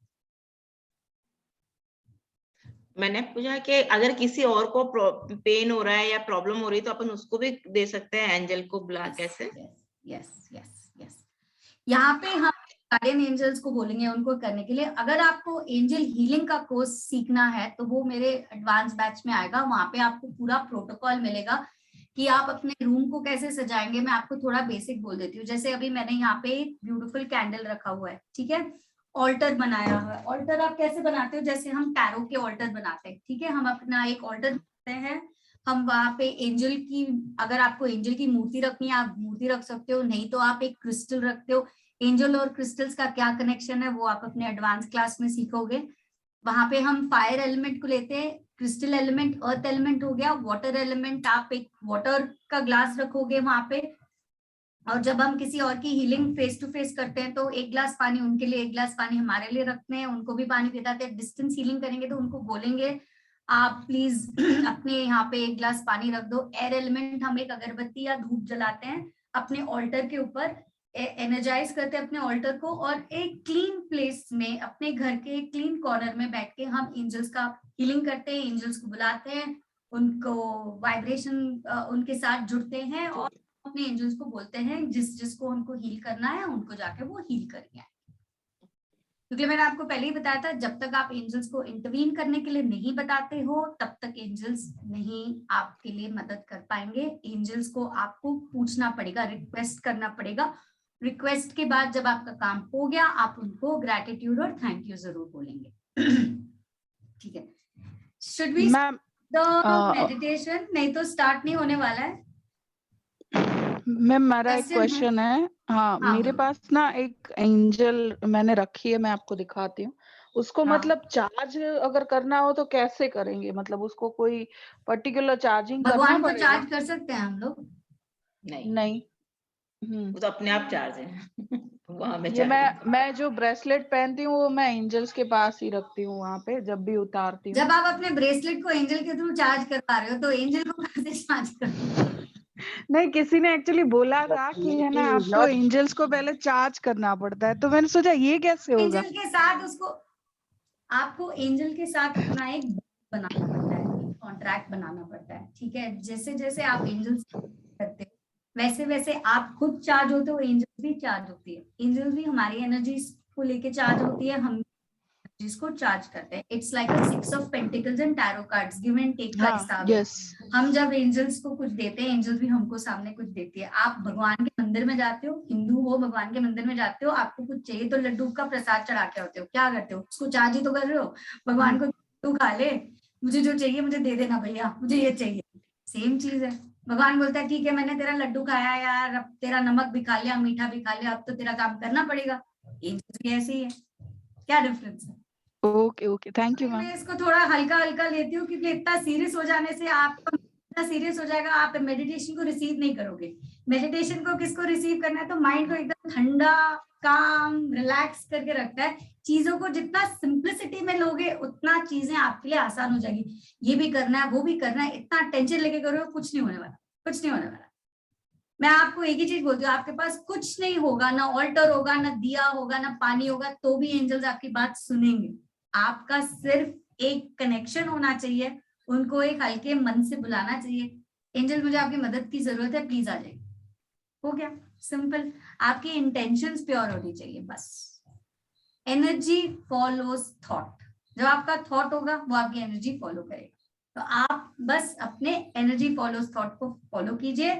मैंने पूछा कि अगर किसी और को पेन हो रहा है या प्रॉब्लम हो रही है तो अपन उसको भी दे सकते हैं एंजल को बुला कैसे? यस. यहाँ पे हम गार्डियन एंजल्स को बोलेंगे उनको करने के लिए. अगर आपको एंजल हीलिंग का कोर्स सीखना है तो वो मेरे एडवांस बैच में आएगा. वहां पे आपको पूरा प्रोटोकॉल मिलेगा कि आप अपने रूम को कैसे सजाएंगे. मैं आपको थोड़ा बेसिक बोल देती हूँ. जैसे अभी मैंने यहाँ पे एक ब्यूटीफुल कैंडल रखा हुआ है, ठीक है. ऑल्टर बनाया हुआ है. ऑल्टर आप कैसे बनाते हो? जैसे हम टैरो के ऑल्टर बनाते हैं, ठीक है. हम अपना एक ऑल्टर बनाते हैं, हम वहां पे एंजल की, अगर आपको एंजल की मूर्ति रखनी है आप मूर्ति रख सकते हो, नहीं तो आप एक क्रिस्टल रखते हो. एंजल और क्रिस्टल्स का क्या कनेक्शन है वो आप अपने एडवांस क्लास में सीखोगे. वहां पे हम फायर एलिमेंट को लेते हैं, क्रिस्टल एलिमेंट अर्थ एलिमेंट हो गया, वाटर एलिमेंट आप एक वाटर का ग्लास रखोगे वहां पे. और जब हम किसी और की हीलिंग फेस टू फेस करते हैं तो एक गिलास पानी उनके लिए, एक गिलास पानी हमारे लिए रखते हैं, उनको भी पानी पिलाते हैं. डिस्टेंस हीलिंग करेंगे तो उनको बोलेंगे आप प्लीज अपने यहाँ पे एक गिलास पानी रख दो. एयर एलिमेंट हम एक अगरबत्ती या धूप जलाते हैं अपने ऑल्टर के ऊपर, एनर्जाइज करते हैं अपने ऑल्टर को, और एक क्लीन प्लेस में अपने घर के क्लीन कॉर्नर में बैठ के हम एंजल्स का हीलिंग करते हैं. एंजल्स को बुलाते हैं, उनको वाइब्रेशन उनके साथ जुड़ते हैं और अपने एंजल्स को बोलते हैं जिसको उनको हील करना है उनको जाके वो हील करेंगे. क्योंकि मैंने आपको पहले ही बताया था, जब तक आप एंजल्स को इंटरवीन करने के लिए नहीं बताते हो तब तक एंजल्स नहीं आपके लिए मदद कर पाएंगे. एंजल्स को आपको पूछना पड़ेगा, रिक्वेस्ट करना पड़ेगा. रिक्वेस्ट के बाद जब आपका काम हो गया आप उनको ग्रैटिट्यूड और थैंक यू जरूर बोलेंगे. ठीक है. Should we the meditation? नहीं तो स्टार्ट नहीं होने वाला है. मैम मेरा एक क्वेश्चन है. हाँ, मेरे पास ना एक एंजल मैंने रखी है, मैं आपको दिखाती हूँ. उसको मतलब चार्ज अगर करना हो तो कैसे करेंगे? मतलब उसको कोई पर्टिकुलर चार्जिंग करना भगवान को पड़ेगा? चार्ज कर सकते हैं हम लोग? नहीं. वो तो अपने आप चार्ज है. वहां में ये मैं जो ब्रेसलेट पहनती हूँ वो मैं एंजल्स के पास ही रखती हूँ वहां पे जब भी उतारती हूँ. जब आप अपने ब्रेसलेट को एंजल के थ्रू चार्ज कर पा रहे हो तो एंजल को कैसे चार्ज कर? नहीं, किसी ने एक्चुअली बोला था कि है ना आपको एंजल्स को पहले चार्ज करना पड़ता है, तो मैंने सोचा ये कैसे होगा. एंजल के साथ उसको, आपको एंजल के साथ अपना एक बनाना पड़ता है, कॉन्ट्रैक्ट बनाना पड़ता है. ठीक है. जैसे जैसे आप एंजल्स करते हो वैसे वैसे आप खुद चार्ज होते हो, एंजल्स भी चार्ज होती है. एंजल्स भी हमारी एनर्जी को लेके चार्ज होती है, हम जिसको चार्ज करते हैं. It's like a 6 of pentacles and tarot cards, give and take का हिसाब है. हम जब एंजल्स को कुछ देते हैं, एंजल्स भी हमको सामने कुछ देती है. आप भगवान के मंदिर में जाते हो, हिंदू हो, भगवान के मंदिर में जाते हो, आपको कुछ चाहिए तो लड्डू का प्रसाद चढ़ा के होते हो. क्या करते हो? उसको चार्ज ही तो कर रहे हो. भगवान को लड्डू खा ले, मुझे जो चाहिए मुझे दे देना भैया, मुझे ये चाहिए. सेम चीज है. भगवान बोलता है ठीक है मैंने तेरा लड्डू खाया यार, अब तेरा नमक भी खा लिया, मीठा भी खा लिया, अब तो तेरा काम करना पड़ेगा. एंजल्स भी ऐसे ही है. क्या डिफरेंस है? Okay, thank you ma'am. मैं इसको थोड़ा हल्का हल्का लेती हूँ क्योंकि इतना सीरियस हो जाने से आपको इतना सीरियस हो जाएगा, आप मेडिटेशन को रिसीव नहीं करोगे। मेडिटेशन को किसको रिसीव करना है, तो माइंड को एकदम ठंडा, काम, रिलैक्स करके रखता है। चीजों को जितना सिंप्लिसिटी में लोगे उतना चीजें आपके लिए आसान हो जाएगी। ये भी करना है, वो भी करना है, इतना टेंशन लेके करोगे, कुछ नहीं होने वाला, कुछ नहीं होने वाला। मैं आपको एक ही चीज बोलती हूँ, आपके पास कुछ नहीं होगा, ना ऑल्टर होगा, ना दिया होगा, ना पानी होगा, तो भी एंजल्स आपकी बात सुनेंगे। आपका सिर्फ एक कनेक्शन होना चाहिए, उनको एक हल्के मन से बुलाना चाहिए, एंजल मुझे आपकी मदद की जरूरत है, प्लीज आ जाइए। हो गया, सिंपल। आपकी इंटेंशंस प्योर होनी चाहिए बस। Energy follows thought. जब आपका थॉट होगा वो आपकी एनर्जी फॉलो करेगा। तो आप बस अपने एनर्जी फॉलोज थॉट को फॉलो कीजिए,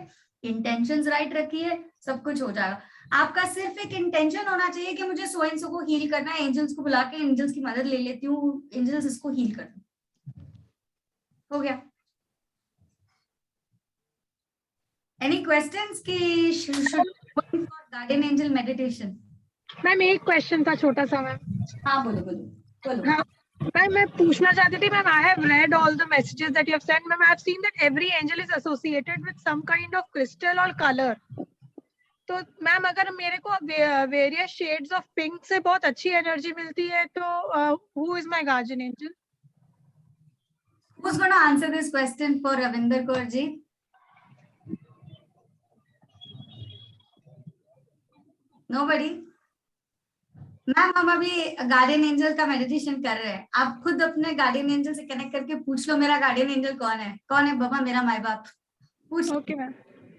इंटेंशंस राइट रखिए, सब कुछ हो जाएगा। आपका सिर्फ एक इंटेंशन होना चाहिए कि मुझे सो एंड सो को हील करना है, एंजल्स को बुला के एंजल्स की मदद ले लेती हूँ, एंजल्स इसको हील कर दो, हो गया। एनी क्वेश्चंस की should for guardian angel meditation? Ma'am एक क्वेश्चन था छोटा सा मैम। हाँ बोलो बोलो बोलो। हाँ मैम, मैं पूछना चाहती थी ma'am, I have read all the messages that you have sent ma'am, I have seen that every angel is associated with some kind of crystal और कलर। तो मैम अगर मेरे को वेरियस शेड्स ऑफ पिंक से बहुत अच्छी energy मिलती है तो who is my guardian angel? Who's going to answer this question for Ravinder Kaur ji? Nobody? Ma'am हम अभी गार्डियन एंजल का मेडिटेशन कर रहे हैं। आप खुद अपने गार्डियन एंजल से कनेक्ट करके पूछ लो मेरा गार्डियन एंजल कौन है, कौन है बाबा मेरा माई बाप, पूछ। Okay ma'am,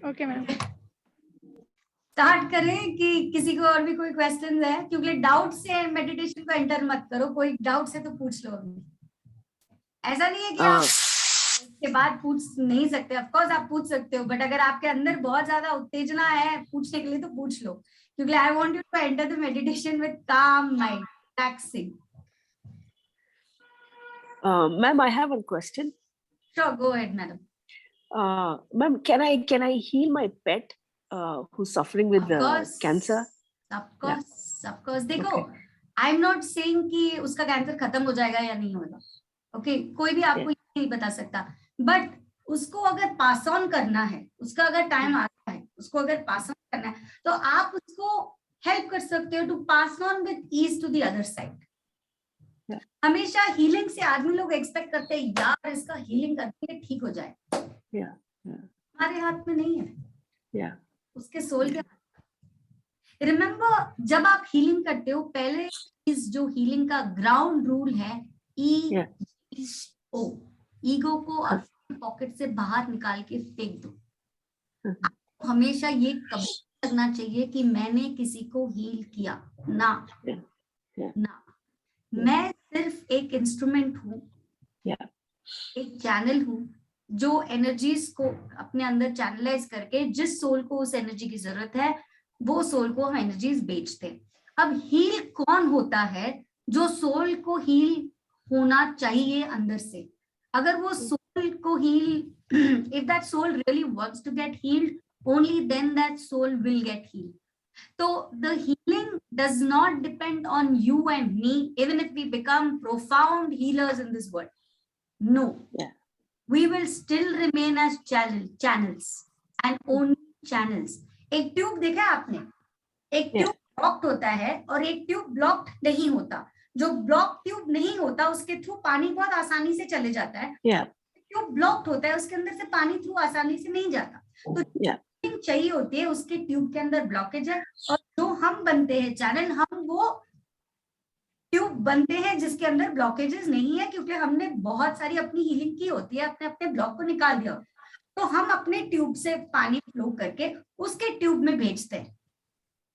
okay ma'am. Start करें कि किसी को और भी कोई क्वेश्चन है? क्योंकि डाउट से मेडिटेशन को एंटर मत करो, कोई डाउट से तो पूछ लो अभी। ऐसा नहीं है कि आप इसके बाद पूछ नहीं सकते, ऑफ कोर्स आप पूछ सकते हो, बट अगर आपके अंदर बहुत ज्यादा उत्तेजना है पूछने के लिए तो पूछ लो, क्योंकि I want you to enter the meditation with calm mind, relaxing. Ma'am, I have a question. Sure, go ahead, madam. Ma'am, can I heal my pet who's suffering with cancer? Of course. देखो, I'm not saying कि उसका cancer खत्म हो जाएगा या नहीं होगा, okay कोई भी आपको नहीं बता सकता, बट उसको अगर पास ऑन करना है, उसका अगर टाइम आता है, उसको अगर पास ऑन करना है, तो आप उसको हेल्प कर सकते हो to pass on with ease to the other side. हमेशा हीलिंग से आदमी लोग एक्सपेक्ट करते हैं यार इसका हीलिंग करके ठीक हो जाए, हमारे हाथ में नहीं है, उसके सोल के। रिमेम्बर, जब आप हीलिंग करते हो, पहले इस जो हीलिंग का ग्राउंड रूल है ईगो, ईगो को अपने पॉकेट से बाहर निकाल के फेंक दो। आपको हमेशा ये कबूल करना चाहिए कि मैंने किसी को हील किया ना, मैं सिर्फ एक इंस्ट्रूमेंट हूँ, एक चैनल हूँ जो एनर्जीज को अपने अंदर चैनलाइज करके जिस सोल को उस एनर्जी की जरूरत है वो सोल को हम एनर्जीज बेचते हैं। अब हील कौन होता है? जो सोल को हील होना चाहिए अंदर से। अगर वो सोल को heal, if that soul really wants to get healed, only then that soul will get healed. So the healing does not depend on you and me, even if we become profound healers in this world. No, we will still remain as channels and only channels. एक tube देखा है आपने? एक tube blocked होता है और एक tube blocked नहीं होता। जो ब्लॉक ट्यूब नहीं होता उसके थ्रू पानी बहुत आसानी से चले जाता है। ट्यूब ब्लॉक्ड होता है उसके अंदर से पानी थ्रू आसानी से नहीं जाता। तो चाहिए होती है, उसके ट्यूब के अंदर ब्लॉकेज है, और जो हम बनते हैं चैनल, हम वो ट्यूब बनते हैं जिसके अंदर ब्लॉकेजेस नहीं है, क्योंकि हमने बहुत सारी अपनी हीलिंग की होती है, अपने अपने ब्लॉक को निकाल दिया। तो हम अपने ट्यूब से पानी फ्लो करके उसके ट्यूब में भेजते हैं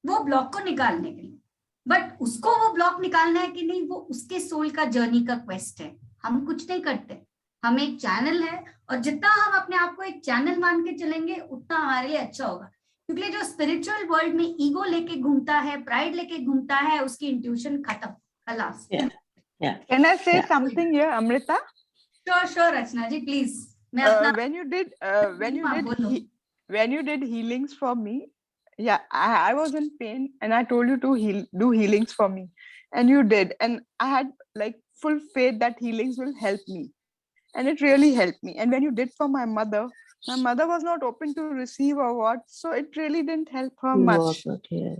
वो ब्लॉक को निकालने के लिए। बट उसको वो ब्लॉक निकालना है कि नहीं, वो उसके सोल का जर्नी का क्वेस्ट है। हम कुछ नहीं करते, हम एक चैनल है, और जितना हम अपने आप को एक चैनल मान के चलेंगे उतना हमारे लिए अच्छा होगा। क्योंकि जो स्पिरिचुअल वर्ल्ड में ईगो लेके घूमता है, प्राइड लेके घूमता है, उसकी इंट्यूशन खत्म, खलास। Can I say something here, Amrita? Sure, Rachna ji, please. When you did healings for me, I was in pain and I told you to do healings for me, and you did, and I had like full faith that healings will help me. and it really helped me. And when you did for my mother was not open to receive or what, so it really didn't help her much. Was not here.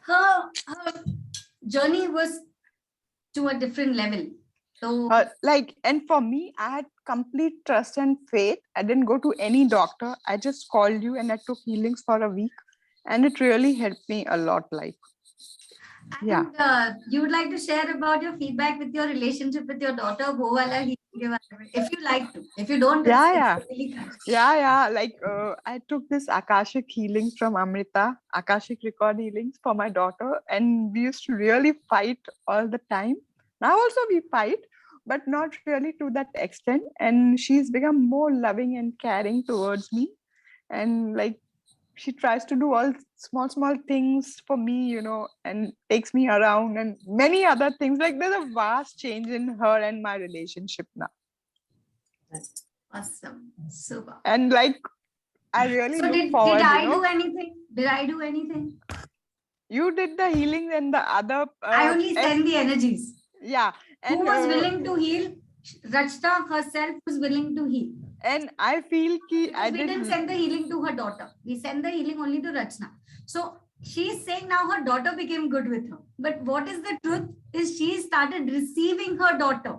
Her journey was to a different level. So And for me, I had complete trust and faith. I didn't go to any doctor. I just called you and I took healings for a week, and it really helped me a lot. and you would like to share about your feedback with your relationship with your daughter, wo wala healing ke bare mein, if you like to. If you don't, it's really fine. I took this Akashic healing from Amrita, Akashic record healings for my daughter, and we used to really fight all the time. Now also we fight, but not really to that extent. And she's become more loving and caring towards me. And she tries to do all small things for me, and takes me around and many other things. There's a vast change in her and my relationship now. Awesome. Super. And I really look forward. Did I do anything? You did the healing and the other. I only send the energies. Yeah. And who was willing to heal? Rachita herself was willing to heal. And I feel we didn't send the healing to her daughter. We sent the healing only to Rachna. So she's saying now her daughter became good with her. But what is the truth is she started receiving her daughter.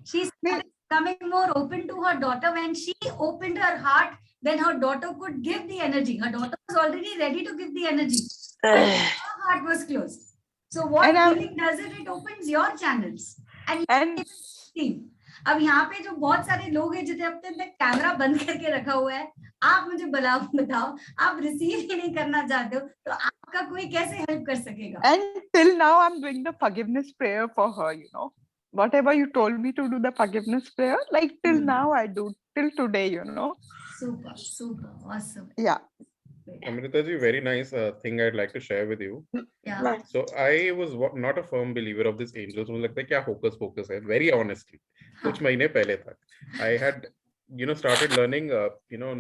She started becoming more open to her daughter. When she opened her heart, then her daughter could give the energy. Her daughter was already ready to give the energy. Her heart was closed. So what healing does it opens your channels. And अब यहाँ पे जो बहुत सारे लोग हैं जिन्हें अपने कैमरा बंद करके रखा हुआ है, आप मुझे बताओ आप रिसीव ही नहीं करना चाहते हो, तो आपका कोई कैसे हेल्प कर सकेगा? And till now I'm doing the forgiveness prayer for her, whatever you told me to do the forgiveness prayer, till now I do, till today, Super awesome. Yeah. Amrita ji, very nice thing I'd like to share with you. Yeah. So I was not a firm believer of this angels. मुझे लगता है क्या hocus pocus है. Very honestly, कुछ महीने पहले तक I had started learning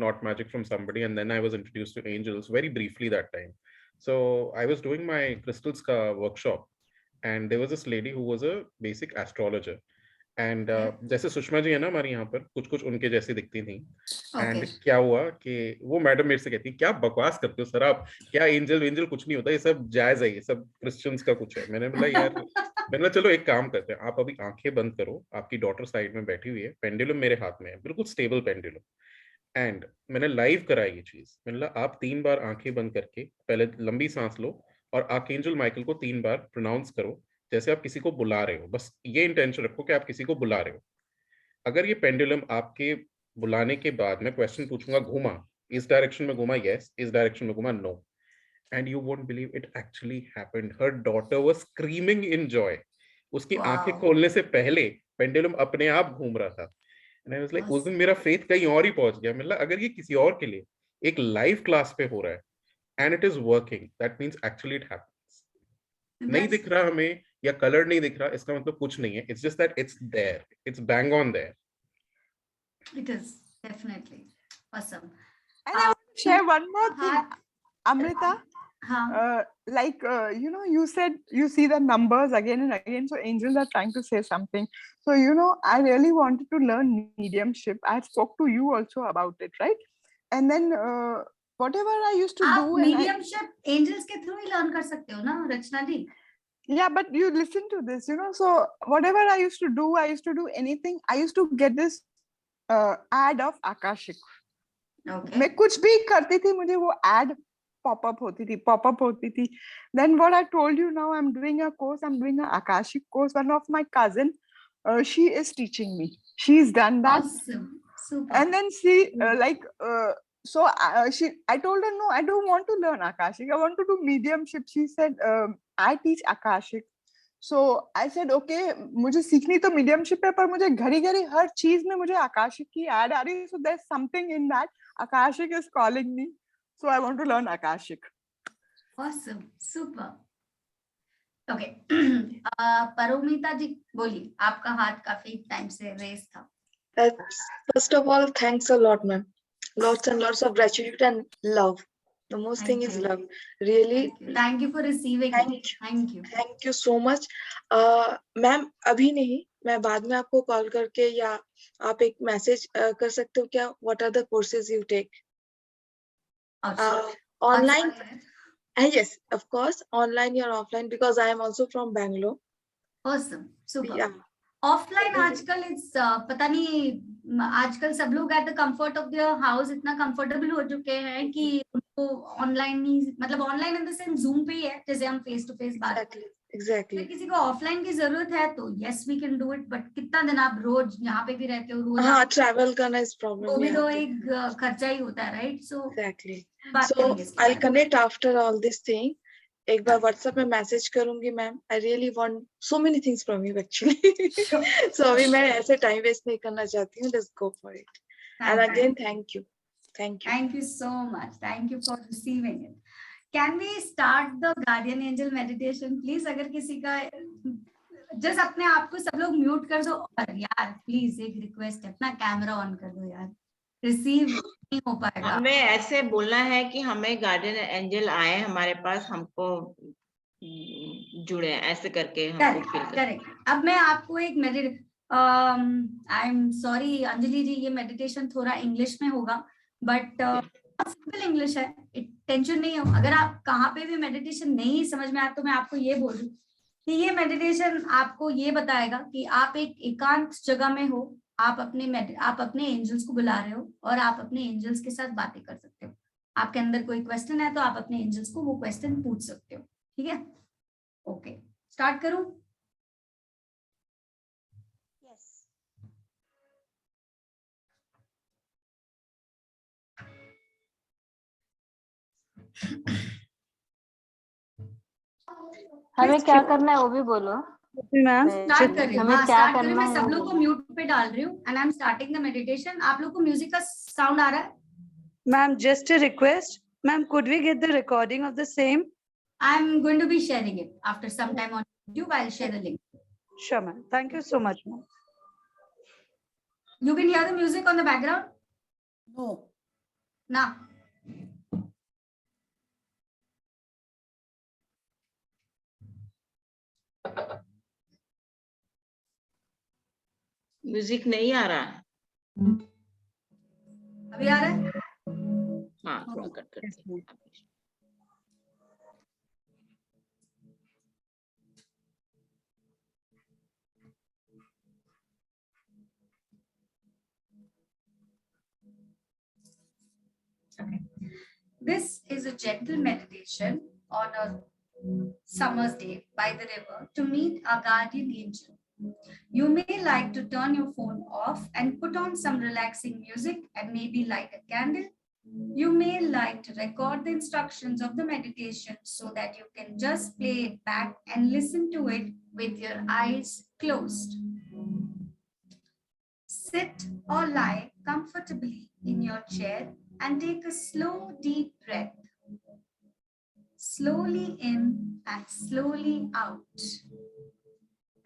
not magic from somebody, and then I was introduced to angels very briefly that time. So I was doing my crystals ka workshop, and there was this lady who was a basic astrologer. And जैसे सुषमा जी है ना हमारी यहाँ पर, कुछ उनके जैसी दिखती थी. एंड क्या हुआ कि वो मैडम मेरे से कहती क्या बकवास करते हो सर आप, क्या एंजल कुछ नहीं होता, ये सब जायज है, ये सब क्रिश्चियंस का कुछ है. मैंने बोला चलो एक काम करते हैं, आप अभी आंखें बंद करो, आपकी डॉटर साइड में बैठी हुई है, पेंडुलम मेरे हाथ में है, बिल्कुल स्टेबल पेंडुलम. एंड मैंने लाइव कराई ये चीज. मैंने बोला आप 3 बार आंखें बंद करके पहले लंबी सांस लो और आर्कएंजल माइकल को 3 बार प्रोनाउंस करो जैसे आप किसी को बुला रहे हो. बस ये इंटेंशन रखो कि आप किसी को बुला रहे हो. अगर ये पेंडुलम आपके बुलाने के बाद मैं क्वेश्चन पूछूंगा घुमा, इस डायरेक्शन में घुमा यस, इस डायरेक्शन में घुमा नो, and you won't believe it actually happened. Her daughter was screaming in joy. उसकी आंखें खोलने से पहले पेंडुलम अपने आप घूम रहा था. एंड आई वाज लाइक उस दिन मेरा फेथ कहीं और ही पहुंच गया. मतलब अगर ये किसी और के लिए एक लाइव क्लास पे हो रहा है and it is working, that means actually it happens. नहीं दिख रहा हमें या कलर नहीं दिख रहा, इसका मतलब कुछ नहीं है. It's just that it's there, it's bang on there. It is definitely awesome. And I want to share one more thing, Amrita. You said you see the numbers again and again, so angels are trying to say something. So I really wanted to learn mediumship. I spoke to you also about it, right? And then whatever I used to do, mediumship angels के through ही learn कर सकते हो ना रचना जी? Yeah, but you listen to this, so whatever I used to do anything, I used to get this ad of Akashic. Okay. मैं कुछ भी करती थी, मुझे वो ad pop up होती थी. Then what I told you, now I'm doing a course, I'm doing an Akashic course. One of my cousin, she is teaching me. She's done that. Awesome. Super. And then she I told her, no, I don't want to learn Akashic. I want to do mediumship. She said, I teach Akashic. So I said, okay, मुझे सीखनी तो mediumship है, पर मुझे घड़ी हर चीज में मुझे Akashic की ad आ रही है. So there's something in that. Akashic is calling me. So I want to learn Akashic. Awesome. Super. Okay. Paromita जी बोलिए, आपका हाथ काफी टाइम से रेस था. First of all, thanks a lot, ma'am. Lots and lots of gratitude and love. The most thing is love. Really. Thank you for receiving. Thank you. Thank you so much. Ma'am, अभी नहीं, मैं बाद में आपको call करके या आप एक मैसेज कर सकते हो क्या? What are the courses you take? Online? Yes, of course, online or offline, because I am also from Bangalore. Awesome, super. Yeah. Offline आजकल इट्स पता नहीं, आजकल सब लोग at the comfort of their house इतना कंफर्टेबल हो चुके हैं कि उनको ऑनलाइन ही, मतलब online in the sense zoom पे ही है, जैसे हम फेस टू फेस बात करते हैं। Exactly. अगर किसी को ऑफलाइन की जरूरत है तो yes we can do it, but कितना दिन आप रोज यहाँ पे भी रहते हो, रोज हाँ, ट्रैवल करना इस प्रॉब्लम वो भी तो एक खर्चा ही होता है, राइट? सो Exactly. बात So करेंगे इसके I'll बारे में। connect after all this thing. एक बार WhatsApp में मैसेज करूंगी ma'am. I really want so many things from you actually. So अभी मैं ऐसे टाइम वेस्ट नहीं करना चाहती हूँ. Let's go for it. And again, thank you. Thank you. Thank you so much. Thank you for receiving it. Can we start the guardian angel meditation, please? अगर किसी का जस्ट अपने आप को सब लोग म्यूट कर दो, और यार प्लीज एक रिक्वेस्ट है, अपना कैमरा ऑन कर दो यार, रिसीव नहीं हो पाएगा। हमें ऐसे बोलना है कि हमें गार्डियन एंजल आए हमारे पास, हमको जुड़े, ऐसे करके हमको फील करेक्ट। अब मैं आपको एक आई एम सॉरी अंजलि जी, ये मेडिटेशन थोड़ा इंग्लिश में होगा, बट सिंपल इंग्लिश है, टेंशन नहीं हो। अगर आप कहाँ पे भी मेडिटेशन नहीं समझ में आया तो मैं आपको ये बोल दूं कि ये मेडिटेशन आपको ये बताएगा कि आप एक एकांत जगह में हो, आप अपने एंजल्स को बुला रहे हो और आप अपने एंजल्स के साथ बातें कर सकते हो। आपके अंदर कोई क्वेश्चन है तो आप अपने एंजल्स को वो क्वेश्चन पूछ सकते हो, ठीक है? ओके, स्टार्ट करूं? हमें क्या करना है वो भी बोलो मैम। स्टार्ट कर रही हूँ, हमें क्या स्टार्ट कर रही हूँ। करना मैं है सब वो लोग को बोलो। म्यूट पे डाल रही हूँ and I am starting the meditation. आप लोग को म्यूजिक का साउंड आ रहा है? Ma'am, just a request. Ma'am, could we get the recording of the same? I am going to be sharing it after some time on YouTube. I'll share the link. Sure, ma'am. Thank you so much, ma'am. You can hear the music on the background? No. Nah. Music नहीं आ रहा है, अभी आ रहा है? हाँ थोड़ा cut करके। Okay. This is a gentle meditation on a summer's day by the river to meet our guardian angel. You may like to turn your phone off and put on some relaxing music and maybe light a candle. You may like to record the instructions of the meditation so that you can just play it back and listen to it with your eyes closed. Sit or lie comfortably in your chair and take a slow, deep breath. Slowly in and slowly out.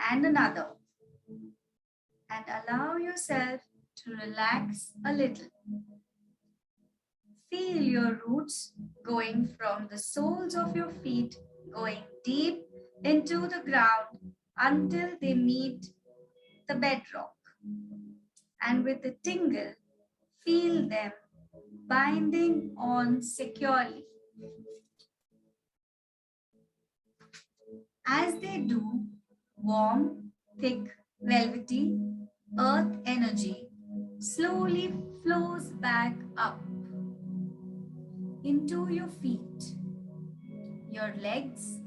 And another. And allow yourself to relax a little. Feel your roots going from the soles of your feet, going deep into the ground until they meet the bedrock. And with a tingle, feel them binding on securely. As they do, warm, thick, velvety earth energy slowly flows back up into your feet, your legs,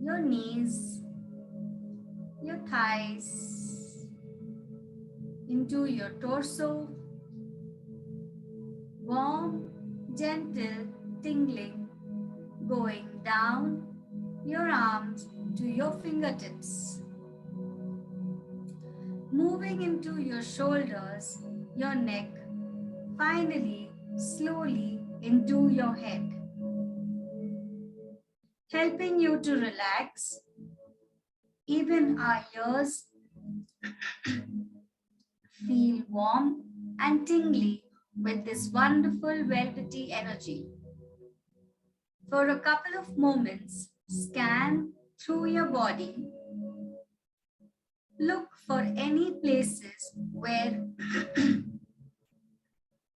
your knees, your thighs, into your torso. Warm, gentle tingling going down your arms to your fingertips. Moving into your shoulders, your neck, finally, slowly into your head. Helping you to relax. Even our ears feel warm and tingly with this wonderful velvety energy. For a couple of moments, scan through your body. Look for any places where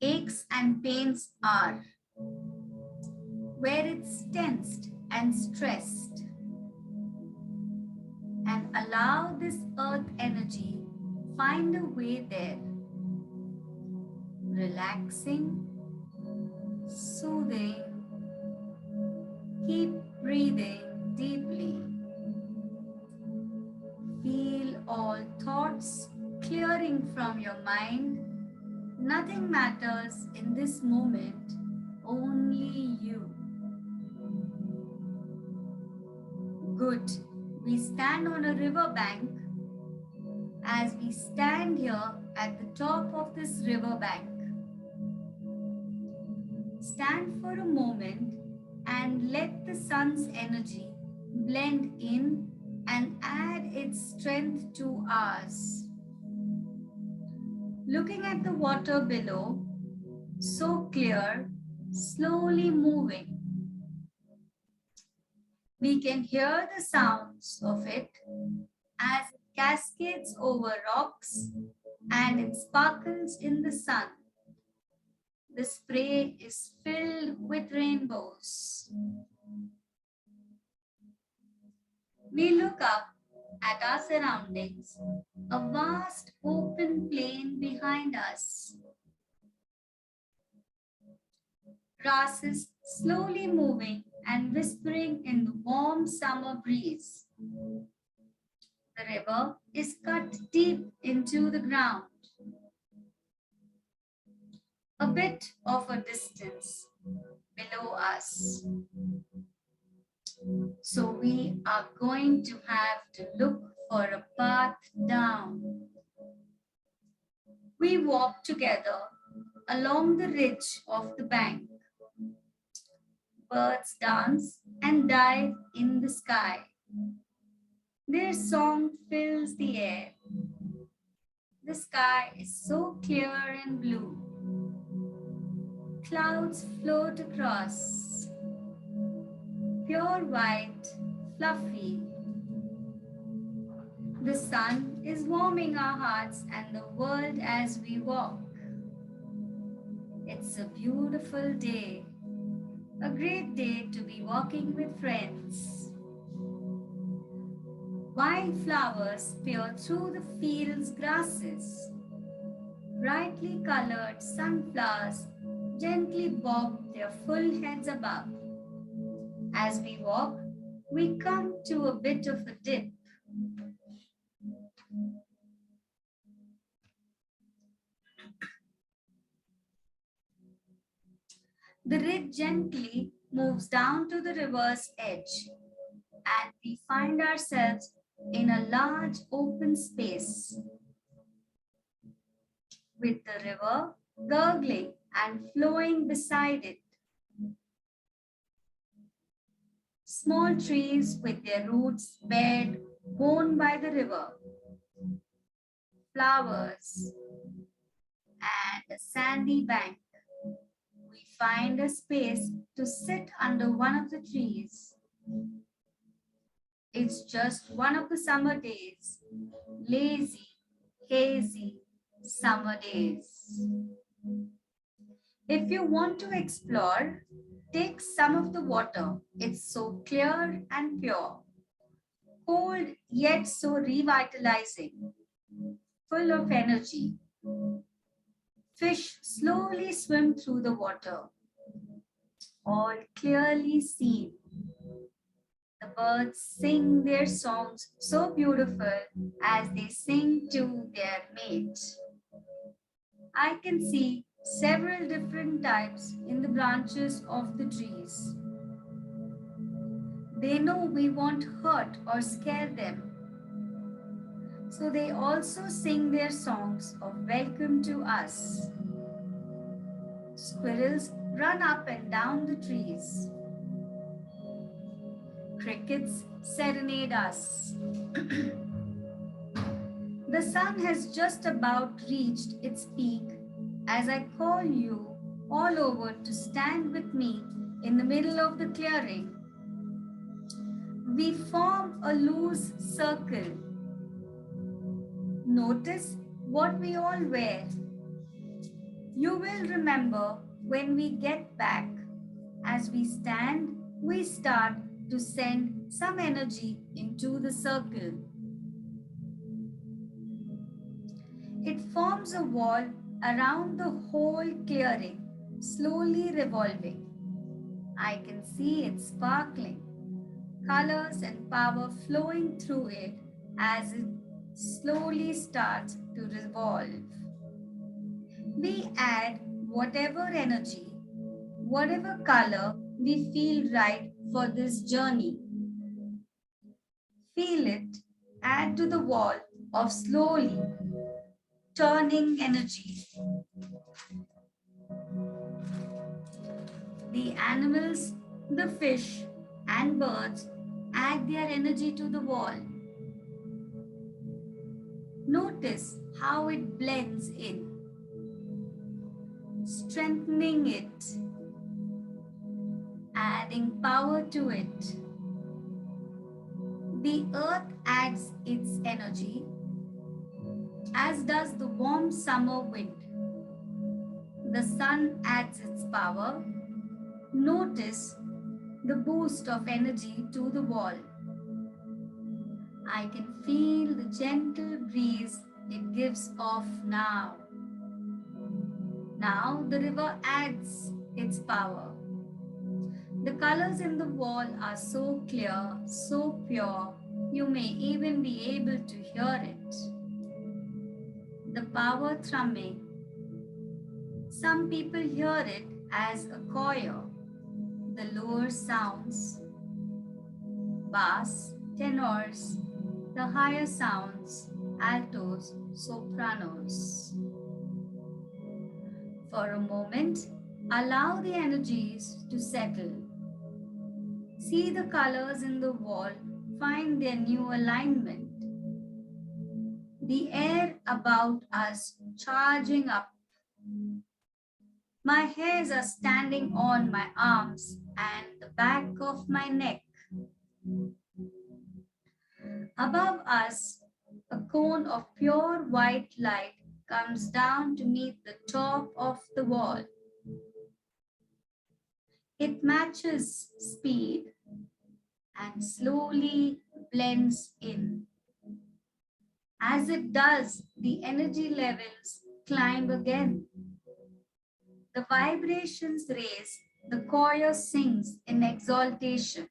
aches and pains are, where it's tensed and stressed, and allow this earth energy find a way there, relaxing, soothing. Keep breathing deeply. Feel all thoughts clearing from your mind. Nothing matters in this moment, only you. Good. We stand on a river bank. As we stand here at the top of this river bank, stand for a moment and let the sun's energy blend in and add its strength to ours. Looking at the water below, so clear, slowly moving. We can hear the sounds of it as it cascades over rocks and it sparkles in the sun. The spray is filled with rainbows. We look up at our surroundings, a vast open plain behind us. Grasses slowly moving and whispering in the warm summer breeze. The river is cut deep into the ground. A bit of a distance below us. So we are going to have to look for a path down. We walk together along the ridge of the bank. Birds dance and dive in the sky. Their song fills the air. The sky is so clear and blue. Clouds float across. Pure white, fluffy. The sun is warming our hearts and the world as we walk. It's a beautiful day. A great day to be walking with friends. Wildflowers peer through the field's grasses. Brightly colored sunflowers gently bob their full heads above. As we walk, we come to a bit of a dip. The ridge gently moves down to the river's edge, and we find ourselves in a large open space with the river gurgling and flowing beside it. Small trees with their roots bared, worn by the river. Flowers and a sandy bank. We find a space to sit under one of the trees. It's just one of the summer days, lazy, hazy summer days. If you want to explore, take some of the water. It's so clear and pure, cold yet so revitalizing, full of energy. Fish slowly swim through the water, all clearly seen. The birds sing their songs so beautiful as they sing to their mate. I can see several different types in the branches of the trees. They know we won't hurt or scare them. So they also sing their songs of welcome to us. Squirrels run up and down the trees. Crickets serenade us. The sun has just about reached its peak as I call you all over to stand with me in the middle of the clearing. We form a loose circle. Notice what we all wear. You will remember when we get back. As we stand, we start to send some energy into the circle. It forms a wall around the whole clearing, slowly revolving. I can see it sparkling, colors and power flowing through it as it slowly starts to revolve. We add whatever energy, whatever color we feel right for this journey. Feel it add to the wall of slowly turning energy. The animals, the fish, and birds add their energy to the wall. Notice how it blends in, strengthening it, adding power to it. The earth adds its energy, as does the warm summer wind. The sun adds its power. Notice the boost of energy to the wall. I can feel the gentle breeze it gives off now. Now the river adds its power. The colors in the wall are so clear, so pure, you may even be able to hear it. The power thrumming. Some people hear it as a choir. The lower sounds, bass, tenors, the higher sounds, altos, sopranos. For a moment, allow the energies to settle. See the colors in the wall find their new alignment. The air about us charging up. My hairs are standing on my arms and the back of my neck. Above us, a cone of pure white light comes down to meet the top of the wall. It matches speed and slowly blends in. As it does, the energy levels climb again. The vibrations raise, the choir sings in exaltation.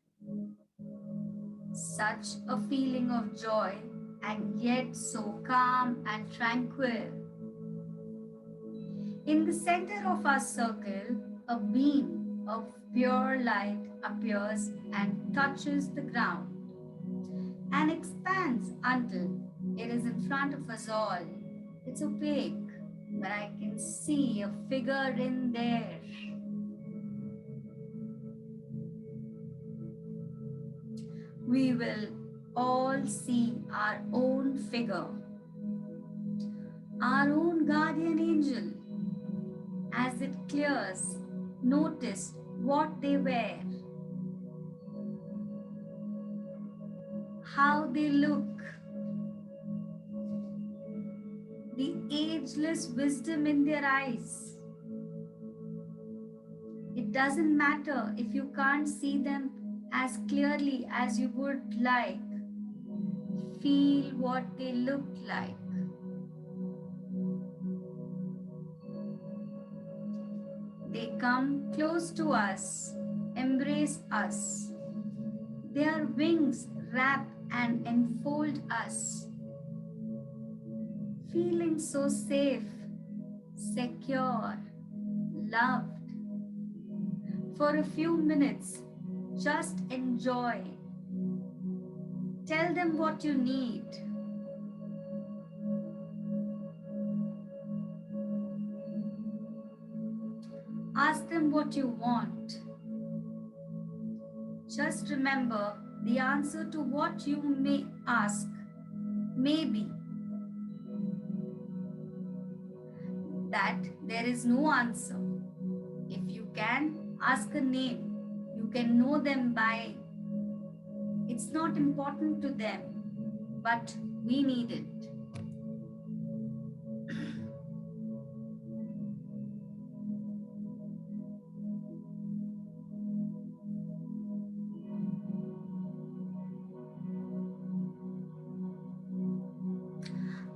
Such a feeling of joy, and yet so calm and tranquil. In the center of our circle, a beam of pure light appears and touches the ground and expands until it is in front of us all. It's opaque, but I can see a figure in there. We will all see our own figure, our own guardian angel. As it clears, notice what they wear, how they look, the ageless wisdom in their eyes. It doesn't matter if you can't see them as clearly as you would like. Feel what they look like. They come close to us, embrace us. Their wings wrap and enfold us. Feeling so safe, secure, loved. For a few minutes, just enjoy. Tell them what you need. Ask them what you want. Just remember, the answer to what you may ask may be that there is no answer. If you can, ask a name. You can know them by. It's not important to them, but we need it.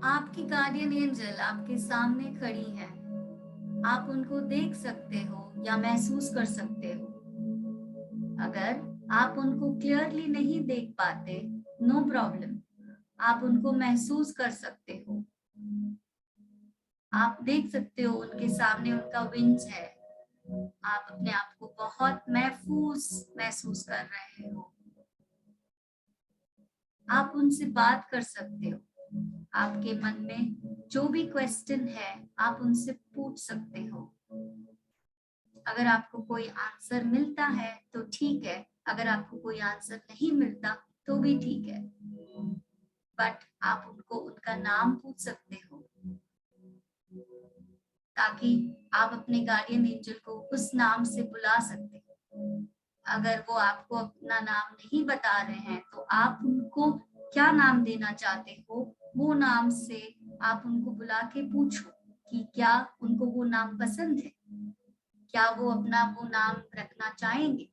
आपकी guardian angel आपके सामने खड़ी है, आप उनको देख सकते हो या महसूस कर सकते हो। अगर आप उनको क्लियरली नहीं देख पाते, नो प्रॉब्लम, आप उनको महसूस कर सकते हो। आप देख सकते हो उनके सामने उनका विंग्स है, आप अपने आप को बहुत महफूज महसूस कर रहे हो। आप उनसे बात कर सकते हो, आपके मन में जो भी क्वेश्चन है आप उनसे पूछ सकते हो। अगर आपको कोई आंसर मिलता है तो ठीक है, अगर आपको कोई आंसर नहीं मिलता तो भी ठीक है, बट आप उनको उनका नाम पूछ सकते हो ताकि आप अपने गार्डियन एंजल को उस नाम से बुला सकते हो। अगर वो आपको अपना नाम नहीं बता रहे हैं तो आप उनको क्या नाम देना चाहते हो, वो नाम से आप उनको बुला के पूछो कि क्या उनको वो नाम पसंद है, क्या वो अपना वो नाम रखना चाहेंगे।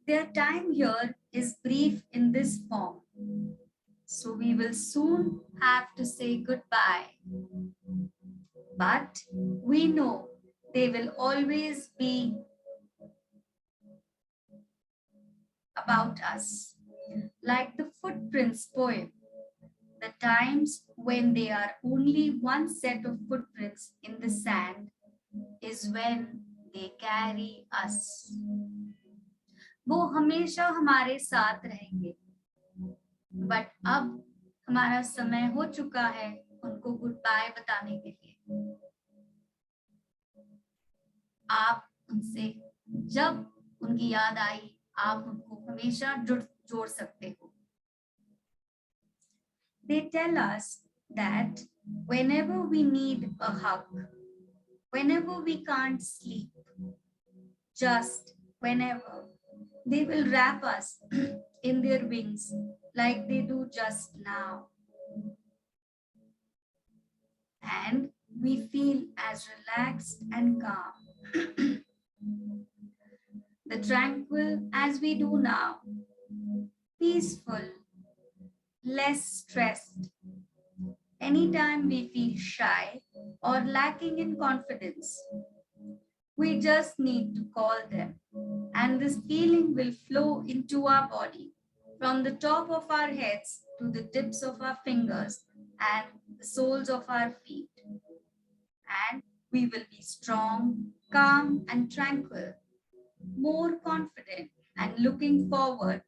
Their time here is brief in this form, so we will soon have to say goodbye. But we know they will always be about us. Like the footprints poem, the times when they are only one set of footprints in the sand is when they carry us. वो हमेशा हमारे साथ रहेंगे, but अब हमारा समय हो चुका है उनको गुड बाय बताने के लिए। आप उनसे जब उनकी याद आई आप उनको हमेशा जोड़ सकते हो। They tell us that whenever we need a hug, whenever we can't sleep, just whenever, they will wrap us in their wings like they do just now. And we feel as relaxed and calm, the tranquil as we do now, peaceful, less stressed. Anytime we feel shy or lacking in confidence, we just need to call them, and this feeling will flow into our body from the top of our heads to the tips of our fingers and the soles of our feet. And we will be strong, calm, and tranquil, more confident, and looking forward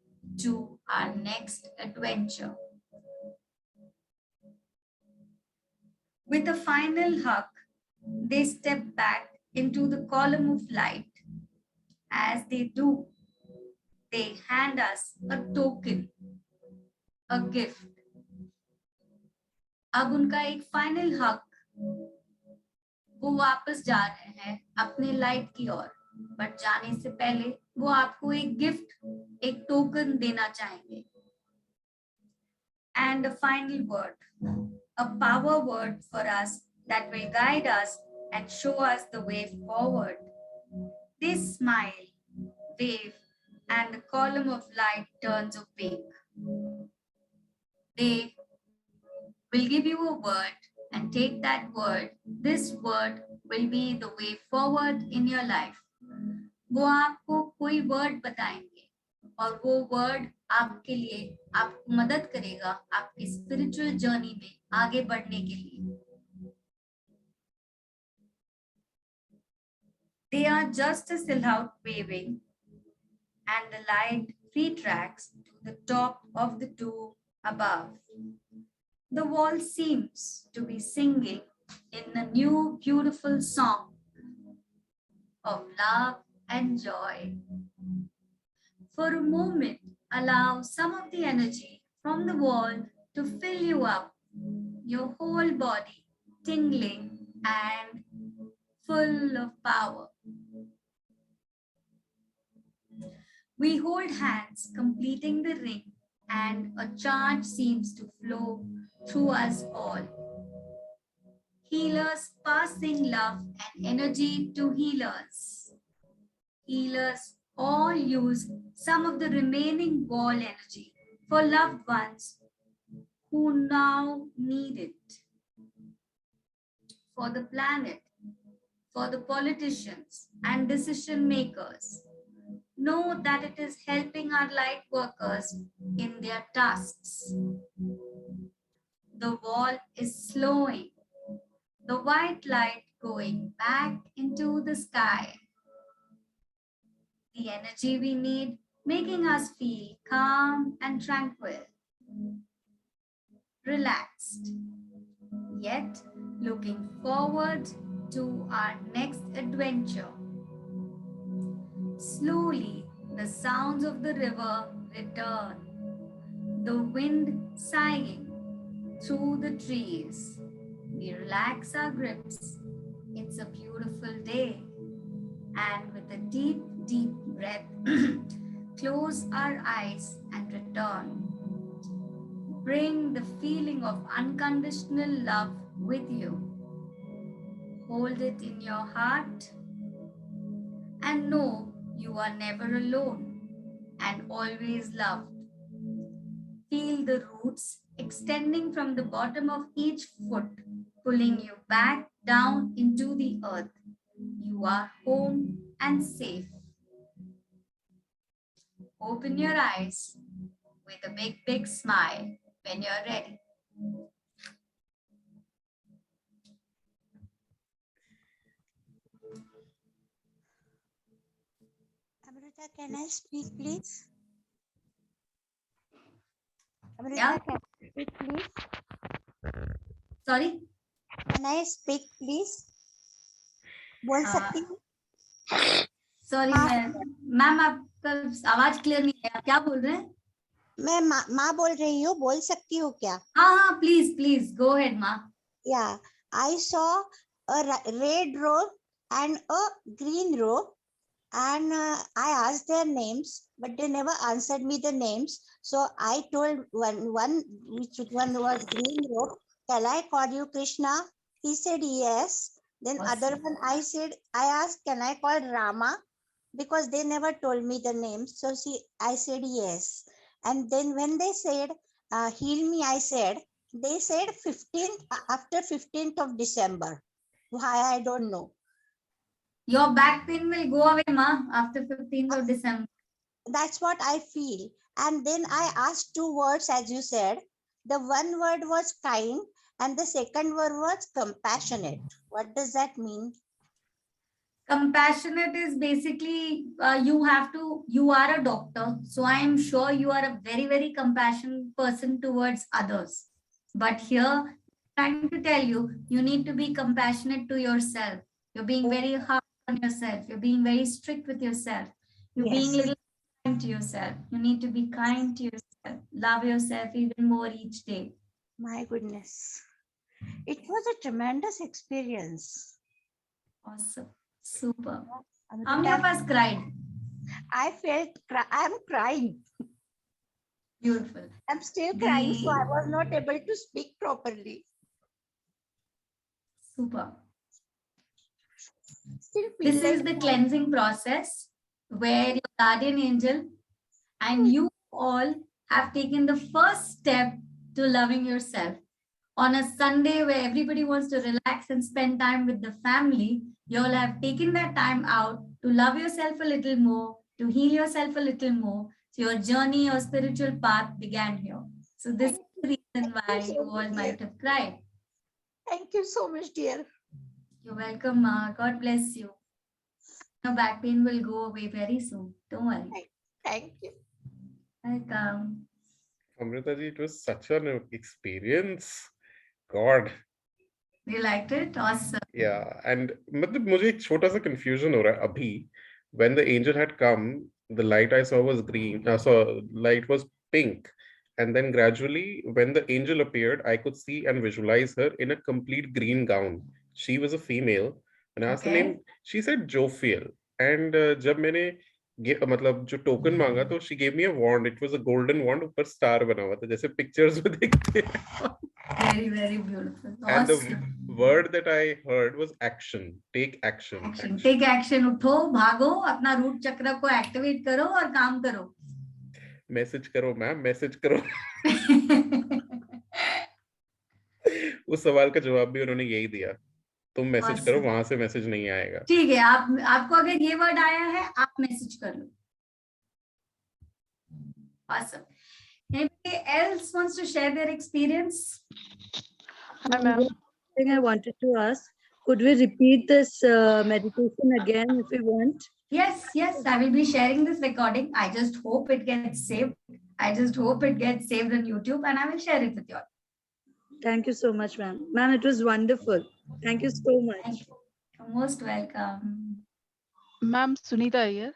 to our next adventure. With a final hug, they step back into the column of light. As they do, they hand us a token, a gift. अब उनका एक final हक, वो वापस जा रहे हैं अपने लाइट की ओर, बट जाने से पहले वो आपको एक गिफ्ट, एक टोकन देना चाहेंगे। And a final word, a power word for us that will guide us and show us the way forward. They smile, wave, and the column of light turns opaque. They will give you a word and take that word. This word will be the way forward in your life. वो आपको कोई word बताएंगे और वो word आपके लिए आपको मदद करेगा आपकी स्पिरिचुअल जर्नी में आगे बढ़ने के लिए। They are just a silhouette waving, and the light retracts to the top of the tomb above. The wall seems to be singing in a new beautiful song of love and joy. For a moment, allow some of the energy from the wall to fill you up, your whole body tingling and full of power. We hold hands, completing the ring, and a charge seems to flow through us all. Healers passing love and energy to healers. Healers all use some of the remaining ball energy for loved ones who now need it. For the planet, for the politicians and decision makers. Know that it is helping our light workers in their tasks. The wall is slowing, the white light going back into the sky. The energy we need, making us feel calm and tranquil, relaxed, yet looking forward to our next adventure. Slowly, the sounds of the river return, the wind sighing through the trees. We relax our grips. It's a beautiful day. And with a deep, deep breath, close our eyes and return. Bring the feeling of unconditional love with you. Hold it in your heart and know you are never alone and always loved. Feel the roots extending from the bottom of each foot, pulling you back down into the earth. You are home and safe. Open your eyes with a big, big smile when you're ready. Amrita, can I speak, please? Amrita, Yeah. can I speak, please? Sorry? Can I speak, please? बोल सकती हूँ? Sorry हाँ। Ma'am आपका आवाज clear नहीं है, आप क्या बोल रहे हैं? मैं माँ बोल रही हूँ, बोल सकती हूँ क्या? हाँ प्लीज प्लीज गो अहेड माँ. Yeah, I saw a red row and a green row, and I asked their names, but they never answered me the names. So I told one which one was green row, shall I call you Krishna? He said yes. Then other one I asked, can I call Rama? Because they never told me the names. So I said yes. And then when they said, heal me, they said 15th, after 15th of December. Why, I don't know. Your back pain will go away, ma, after 15th of December. That's what I feel. And then I asked 2 words, as you said. The one word was kind, and the second word was compassionate. What does that mean? Compassionate is basically you are a doctor. So I am sure you are a very, very compassionate person towards others. But here, I'm trying to tell you, you need to be compassionate to yourself. You're being very hard on yourself. You're being very strict with yourself. You're being little kind to yourself. You need to be kind to yourself. Love yourself even more each day. My goodness. It was a tremendous experience. Awesome. Super. How many of us cried? I felt, I'm crying. Beautiful. I'm still crying, so I was not able to speak properly. Super. This is the cleansing process where your guardian angel and you all have taken the first step to loving yourself. On a Sunday where everybody wants to relax and spend time with the family, you all have taken that time out to love yourself a little more, to heal yourself a little more. So your journey, your spiritual path began here. So this is the reason why you all might have cried. Thank you so much, dear. You're welcome, Ma. God bless you. Your back pain will go away very soon. Don't worry. Thank you. Welcome. Amrita ji, it was such an experience. God. You liked it? Awesome. Yeah, and मतलब मुझे एक छोटा सा confusion हो रहा है अभी. When the angel had come, the light I saw was green. Light was pink, and then gradually, when the angel appeared, I could see and visualize her in a complete green gown. She was a female, and I asked the name. She said Jophiel. And जब मैंने मतलब जो token मांगा तो she gave me a wand. It was a golden wand, ऊपर star बना हुआ था जैसे पिक्चर्स में देखते हैं. very beautiful. And the Awesome. word that I heard was action. Take action. Action. Take action. उठो, भागो, अपना रूट चक्र को एक्टिवेट करो और काम करो. मैसेज करो मैम, मैसेज करो. उस सवाल का जवाब भी उन्होंने यही दिया, तुम मैसेज करो, वहां से मैसेज नहीं आएगा. ठीक है, आपको अगर ये वर्ड आया है आप मैसेज कर लो. Awesome. Anybody else wants to share their experience? One thing I wanted to ask, could we repeat this meditation again if we want? Yes, I will be sharing this recording. I just hope it gets saved. I just hope it gets saved on YouTube and I will share it with you all. Thank you so much, ma'am. Ma'am, it was wonderful. Thank you so much. Thank you. You're most welcome. Ma'am Sunita here.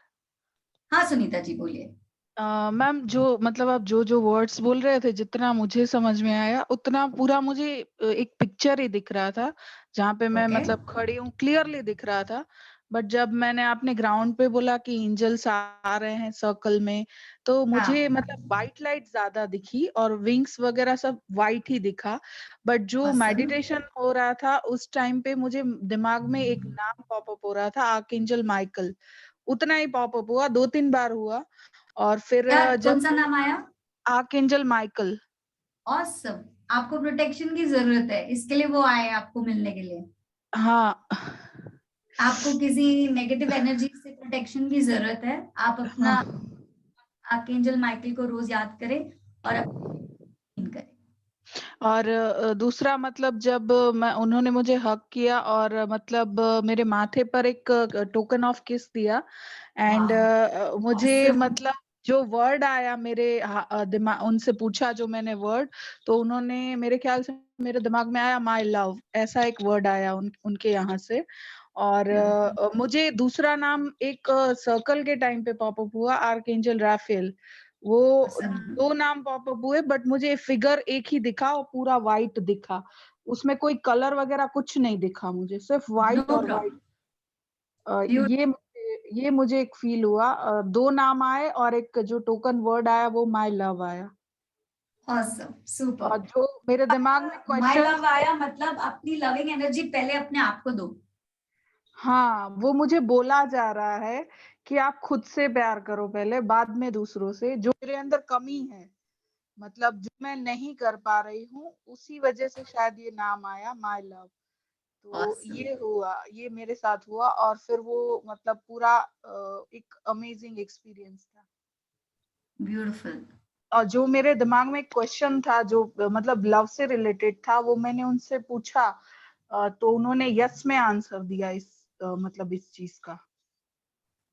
हाँ सुनीता जी बोलिए. Ma'am जो मतलब आप जो words बोल रहे थे, जितना मुझे समझ में आया उतना पूरा मुझे एक पिक्चर ही दिख रहा था जहाँ पे मैं मतलब खड़ी हूँ, क्लियरली दिख रहा था. बट जब मैंने आपने ग्राउंड पे बोला कि एंजल्स आ रहे हैं सर्कल में, तो मुझे मतलब वाइट लाइट ज्यादा दिखी और विंग्स वगैरह सब वाइट ही दिखा. बट जो मेडिटेशन हो रहा था उस टाइम पे मुझे दिमाग में एक नाम पॉपअप हो रहा था, आर्कएंजल माइकल. उतना ही पॉपअप हुआ, 2-3 बार हुआ. और फिर जब कौन सा नाम आया? Archangel Michael. ऑसम. आपको प्रोटेक्शन की जरूरत है, इसके लिए वो आए आपको मिलने के लिए. हाँ, आपको किसी नेगेटिव एनर्जी से प्रोटेक्शन की जरूरत है. आप अपना आर्कएंजल माइकल को रोज याद करें और करें. और दूसरा मतलब जब उन्होंने मुझे हक किया और मतलब मेरे माथे पर एक टोकन ऑफ किस दिया एंड मुझे मतलब जो वर्ड आया मेरे दिमाग, उनसे पूछा जो मैंने वर्ड, तो उन्होंने मेरे ख्याल से मेरे दिमाग में आया माय लव, ऐसा एक वर्ड आया उनके यहाँ से. और मुझे दूसरा नाम एक सर्कल के टाइम पे पॉपअप हुआ, आर्कएंजल राफेल. वो 2 नाम पॉपअप हुए बट मुझे फिगर एक ही दिखा और पूरा वाइट दिखा. उसमें कोई कलर वगैरह कुछ नहीं दिखा मुझे, सिर्फ वाइट और वाइट. ये मुझे एक फील हुआ. 2 नाम आए और एक जो टोकन वर्ड आया वो माय लव आया. Awesome, super. और जो मेरे दिमाग में माय क्वेश्चन लव आया मतलब अपनी लविंग एनर्जी पहले अपने आप को दो. हाँ, वो मुझे बोला जा रहा है कि आप खुद से प्यार करो पहले, बाद में दूसरों से. जो मेरे अंदर कमी है, मतलब जो मैं नहीं कर पा रही हूँ, उसी वजह से शायद ये नाम आया माय लव. तो ये हुआ, ये मेरे साथ हुआ और फिर वो मतलब पूरा एक अमेजिंग एक्सपीरियंस था. ब्यूटीफुल. और जो मेरे दिमाग में एक क्वेश्चन था जो मतलब लव से रिलेटेड था, वो मैंने उनसे पूछा तो उन्होंने यस में आंसर दिया इस मतलब इस चीज का.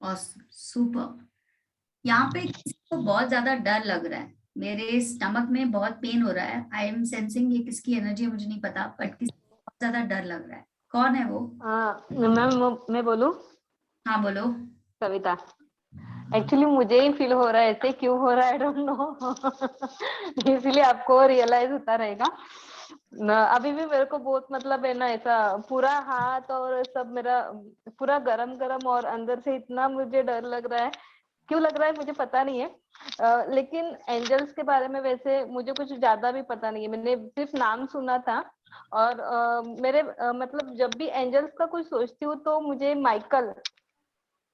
Awesome, super. यहाँ पे किसी को बहुत ज्यादा डर लग रहा है, मेरे स्टमक में बहुत पेन हो रहा है. आई एम सेंसिंग ये किसकी एनर्जी है मुझे नहीं पता, बट किसी को बहुत ज्यादा डर लग रहा है. कौन है वो? मैम मैं बोलूं? हाँ बोलो. कविता. एक्चुअली मुझे ही फील हो रहा है, ऐसे क्यों हो रहा है आई डोंट नो. इसलिए आपको रियलाइज होता रहेगा. अभी भी मेरे को बहुत मतलब है ना, ऐसा पूरा हाथ और सब मेरा पूरा गरम और अंदर से इतना मुझे डर लग रहा है. क्यों लग रहा है मुझे पता नहीं है. लेकिन एंजल्स के बारे में वैसे मुझे कुछ ज्यादा भी पता नहीं है. मैंने सिर्फ नाम सुना था और मेरे मतलब जब भी एंजल्स का कुछ सोचती हूँ तो मुझे माइकल,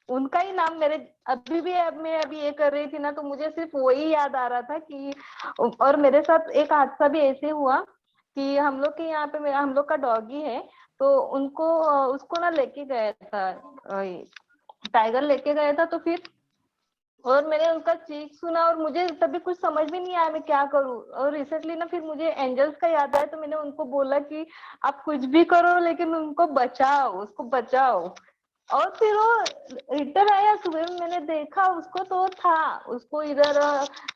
उनका ही नाम मेरे अभी भी मैं अभी ये कर रही थी ना, तो मुझे सिर्फ वही याद आ रहा था कि. और मेरे साथ एक हादसा भी ऐसे हुआ कि हम लोग के यहाँ पे हम लोग का डॉगी है, तो उनको उसको ना लेके गया था, टाइगर लेके गया था. तो फिर और मैंने उनका चीख सुना और मुझे तभी कुछ समझ में नहीं आया मैं क्या करूं. और रिसेंटली ना फिर मुझे एंजल्स का याद आया, तो मैंने उनको बोला कि आप कुछ भी करो लेकिन उनको बचाओ, उसको बचाओ. और फिर वो रिटर्न आया सुबह में, मैंने देखा उसको तो था, उसको इधर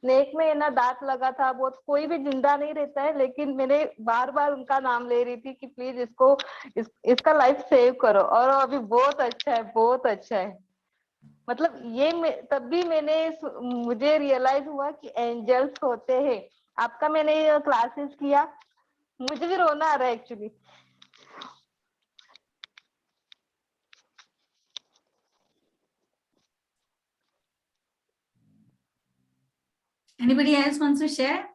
नेक में ना दांत लगा था. बहुत कोई भी जिंदा नहीं रहता है, लेकिन मैंने बार बार उनका नाम ले रही थी कि प्लीज इसको इसका लाइफ सेव करो. और अभी बहुत अच्छा है, बहुत अच्छा है. मतलब ये तभी मुझे रियलाइज हुआ कि एंजल्स होते हैं. आपका मैंने क्लासेस किया, मुझे भी रोना आ रहा है actually. Anybody else wants to share?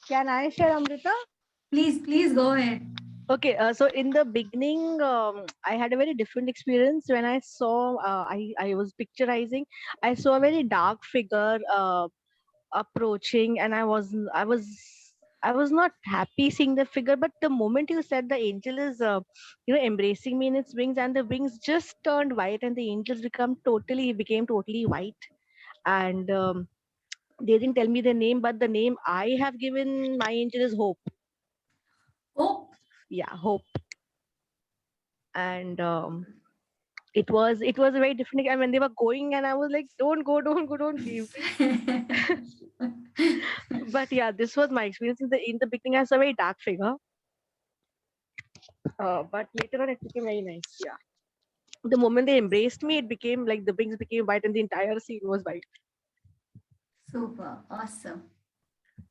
Can I share, Amrita? Please go ahead. Okay, so in the beginning, I had a very different experience when I saw, I was picturizing, I saw a very dark figure approaching, and I was not happy seeing the figure. But the moment you said the angel is, embracing me in its wings, and the wings just turned white, and the angels became totally white, and they didn't tell me the name, but the name I have given my angel is Hope. Hope. Yeah, Hope. And it was a very different, and when they were going, and I was like, don't go, don't leave. But yeah, this was my experience. In the beginning, I saw a very dark figure, but later on it became very nice. Yeah, the moment they embraced me, it became like the wings became white and the entire scene was white. Super awesome.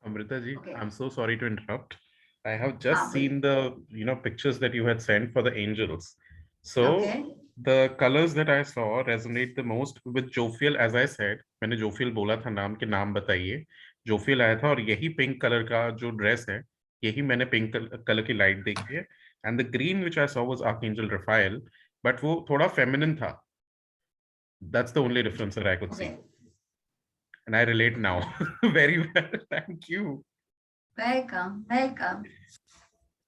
Amrita ji, Okay. I'm so sorry to interrupt. I have just seen the pictures that you had sent for the angels. So Okay. the colors that I saw resonate the most with Jophiel. As I said, मैंने Jophiel बोला था, नाम के नाम बताइए. Jophiel आया था और यही पिंक कलर का जो ड्रेस है, यही मैंने पिंक कलर की लाइट देखी है. And the green which I saw was Archangel Raphael, but वो थोड़ा feminine था. That's the only difference that I could see. And I relate now very well. Thank you. Welcome.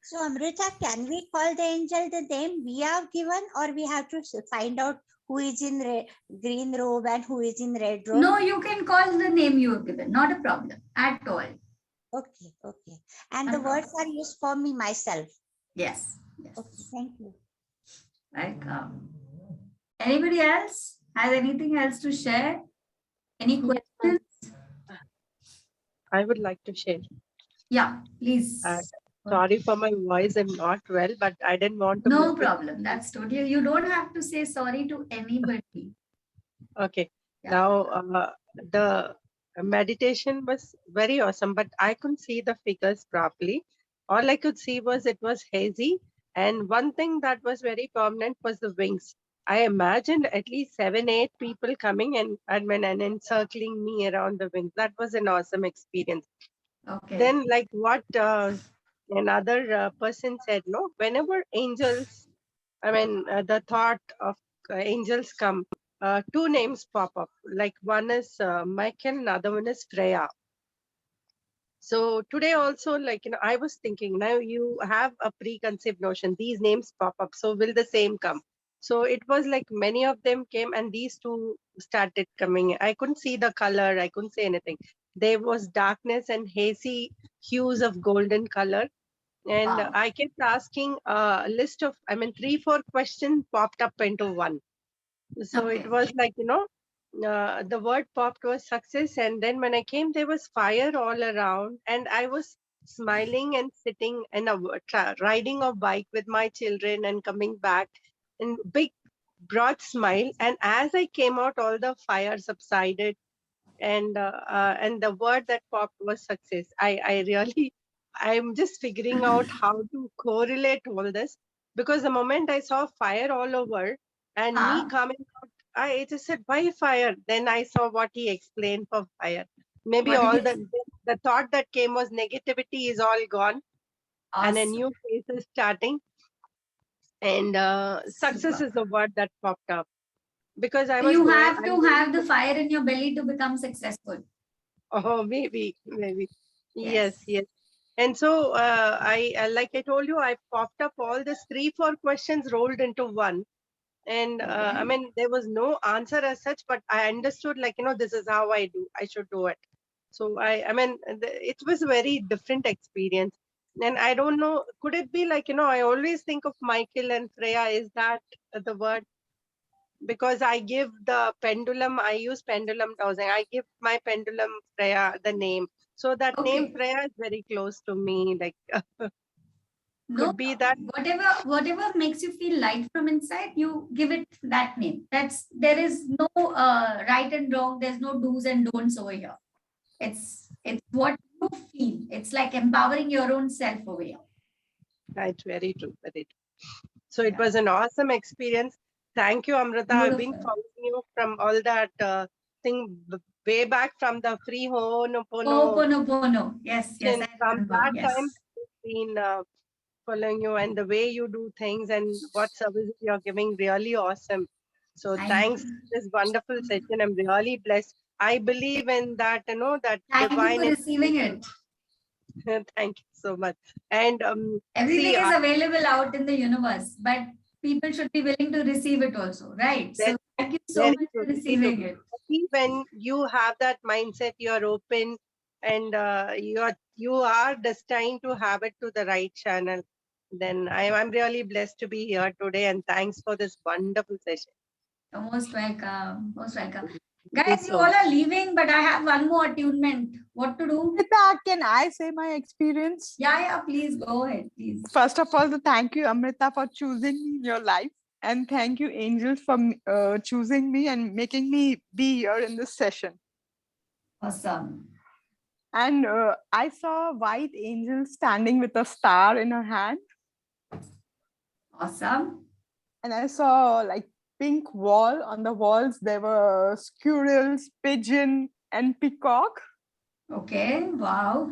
So Amrita, can we call the angel the name we have given, or we have to find out who is in green robe and who is in red robe? No, you can call the name you have given. Not a problem at all. Okay. And the words are used for me myself. Yes. Okay, thank you. Welcome. Anybody else has anything else to share? Any questions? I would like to share. Yeah, please. Sorry for my voice, I'm not well, but I didn't want to. No problem. That's totally, you don't have to say sorry to anybody. Okay. Yeah. Now, the meditation was very awesome, but I couldn't see the figures properly. All I could see was it was hazy. And one thing that was very prominent was the wings. I imagined at least 7-8 people coming and encircling me around the wings. That was an awesome experience. Okay. Then, like what another person said, no, whenever angels, the thought of angels come, two names pop up. Like one is Michael, another one is Freya. So today also, I was thinking, now you have a preconceived notion, these names pop up, so will the same come? So it was like many of them came and these two started coming. I couldn't see the color, I couldn't say anything. There was darkness and hazy hues of golden color. And Wow. I kept asking a list of, 3-4 questions popped up into one. So Okay. it was like, the word popped was success. And then when I came, there was fire all around. And I was smiling and sitting and riding a bike with my children and coming back in big, broad smile. And as I came out, all the fire subsided. And the word that popped was success. I'm just figuring out how to correlate all this, because the moment I saw fire all over and me coming out, I just said, why fire? Then I saw what he explained for fire. Maybe What all did the thought that came was negativity is all gone. Awesome. And a new phase is starting. And success Super. is the word that popped up. Because I So was you going, have to have the fire in your belly to become successful. Oh, maybe. Yes. And so like I told you, I popped up all these 3-4 questions rolled into one. And there was no answer as such, but I understood, this is how I should do it. So it was a very different experience. And I don't know, could it be I always think of Michael and Freya, is that the word? Because I give the pendulum, I use pendulum dowsing. I give my pendulum Freya the name. So that name Freya is very close to me. Could be that. Whatever makes you feel light from inside, you give it that name. There is no right and wrong. There's no do's and don'ts over here. It's what you feel. It's like empowering your own self over here. Right, very true. So it was an awesome experience. Thank you, Amrita. I've been following you from all that thing way back from the free Ho'oponopono. Ho'oponopono. Yes, yes. And I from remember. that Yes. time, I've been following you, and the way you do things and what services you're giving, really awesome. So thanks for this wonderful session. I'm really blessed. I believe in that, that Thank you divine. for receiving it. Thank you so much. And everything see, is available out in the universe, but people should be willing to receive it also, right? So thank you so very much for true, receiving it. when you have that mindset, you're open, and you are destined to have it to the right channel. Then I'm really blessed to be here today, and thanks for this wonderful session. You're most welcome. Most welcome. Thank you Guys, you so all much. are leaving, but I have one more attunement. What to do? Amrita, can I say my experience? Yeah, please go ahead, please. First of all, thank you, Amrita, for choosing me in your life. And thank you, angels, for choosing me and making me be here in this session. Awesome. And I saw a white angel standing with a star in her hand. Awesome. And I saw like pink wall. On the walls, there were squirrels, pigeon, and peacock. Okay, wow.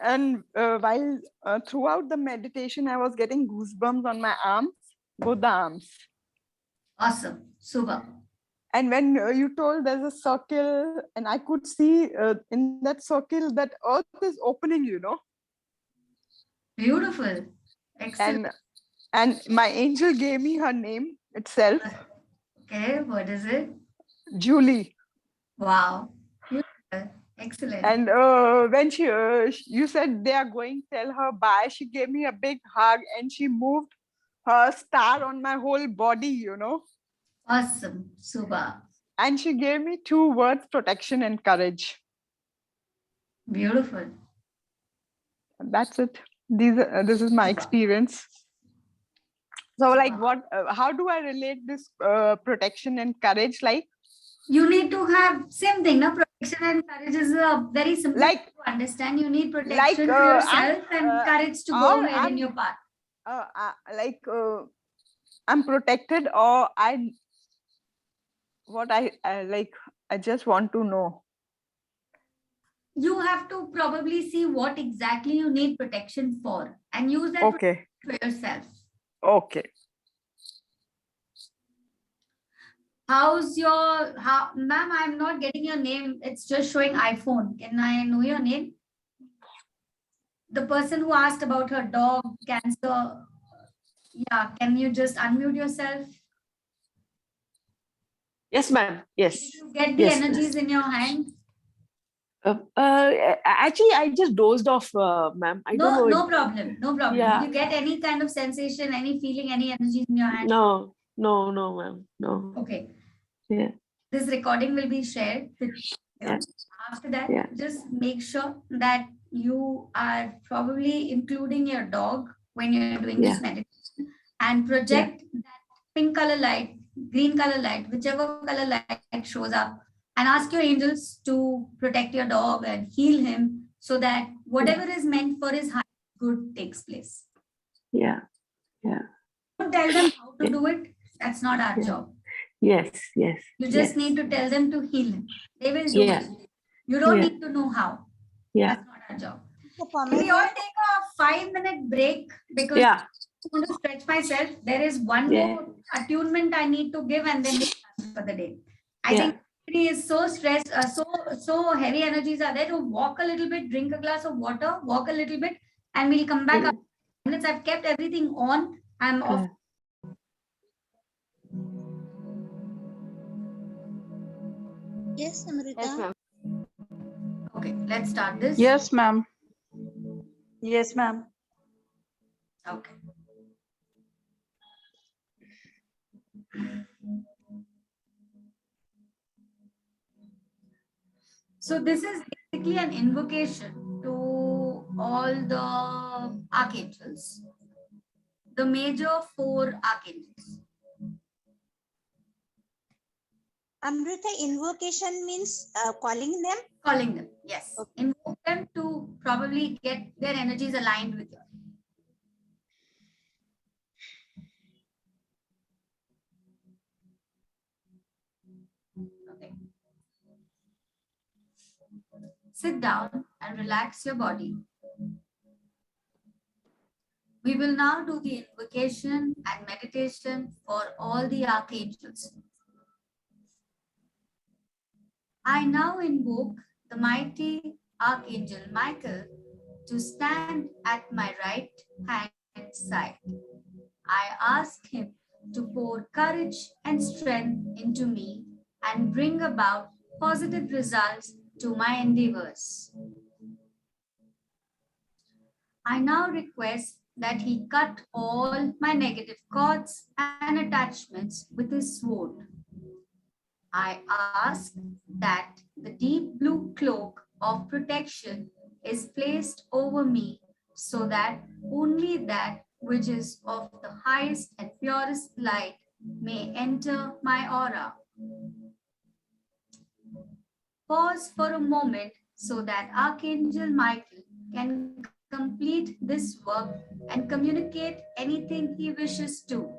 And while throughout the meditation, I was getting goosebumps on my arms, both the arms. Awesome. Super. And when you told there's a circle, and I could see in that circle that earth is opening, Beautiful. Excellent. And my angel gave me her name itself. Okay, what is it? Julie. Wow. Beautiful. Excellent. And when you said they are going, tell her bye, she gave me a big hug and she moved her star on my whole body, Awesome. Super. And she gave me 2 words, protection and courage. Beautiful. And that's it. This is my experience. So like how do I relate this protection and courage? Like, you need to have same thing. Now, protection and courage is a very simple thing to understand. You need protection for yourself and courage to go ahead in your path. I'm protected, or I just want to know. You have to probably see what exactly you need protection for and use that Okay. for yourself. Okay. Ma'am, I'm not getting your name. It's just showing iPhone. Can I know your name? The person who asked about her dog cancer. Yeah, can you just unmute yourself? Yes, ma'am. Yes. You get the energies in your hand? Actually, I just dozed off, ma'am. I don't know. No problem. No problem. Yeah. Did you get any kind of sensation, any feeling, any energies in your hand? No, ma'am. No. Okay. Yeah. This recording will be shared with you. Yeah. After that, Yeah. just make sure that you are probably including your dog when you're doing this meditation and project that pink color light, green color light, whichever color light shows up, and ask your angels to protect your dog and heal him so that whatever is meant for his highest good takes place. Yeah. Don't tell them how to do it. That's not our job. Yes. You just need to tell them to heal him. They will do it. You don't need to know how. Yeah. That's not our job. Can we all take a 5-minute break? Because I want to stretch myself. There is one more attunement I need to give, and then we're done for the day. I think everybody is so stressed, so heavy energies are there. To walk a little bit, drink a glass of water, walk a little bit, and we'll come back after 5 minutes. I've kept everything on. I'm off. Yes, Amrita. Yes, ma'am. Okay, let's start this. Yes, ma'am. Yes, ma'am. Okay. So this is basically an invocation to all the archangels, the major 4 archangels. Amrita, invocation means calling them? Calling them, yes. Okay. Invoke them to probably get their energies aligned with yours. Okay. Sit down and relax your body. We will now do the invocation and meditation for all the archangels. I now invoke the mighty Archangel Michael to stand at my right hand side. I ask him to pour courage and strength into me and bring about positive results to my endeavors. I now request that he cut all my negative cords and attachments with his sword. I ask that the deep blue cloak of protection is placed over me so that only that which is of the highest and purest light may enter my aura. Pause for a moment so that Archangel Michael can complete this work and communicate anything he wishes to.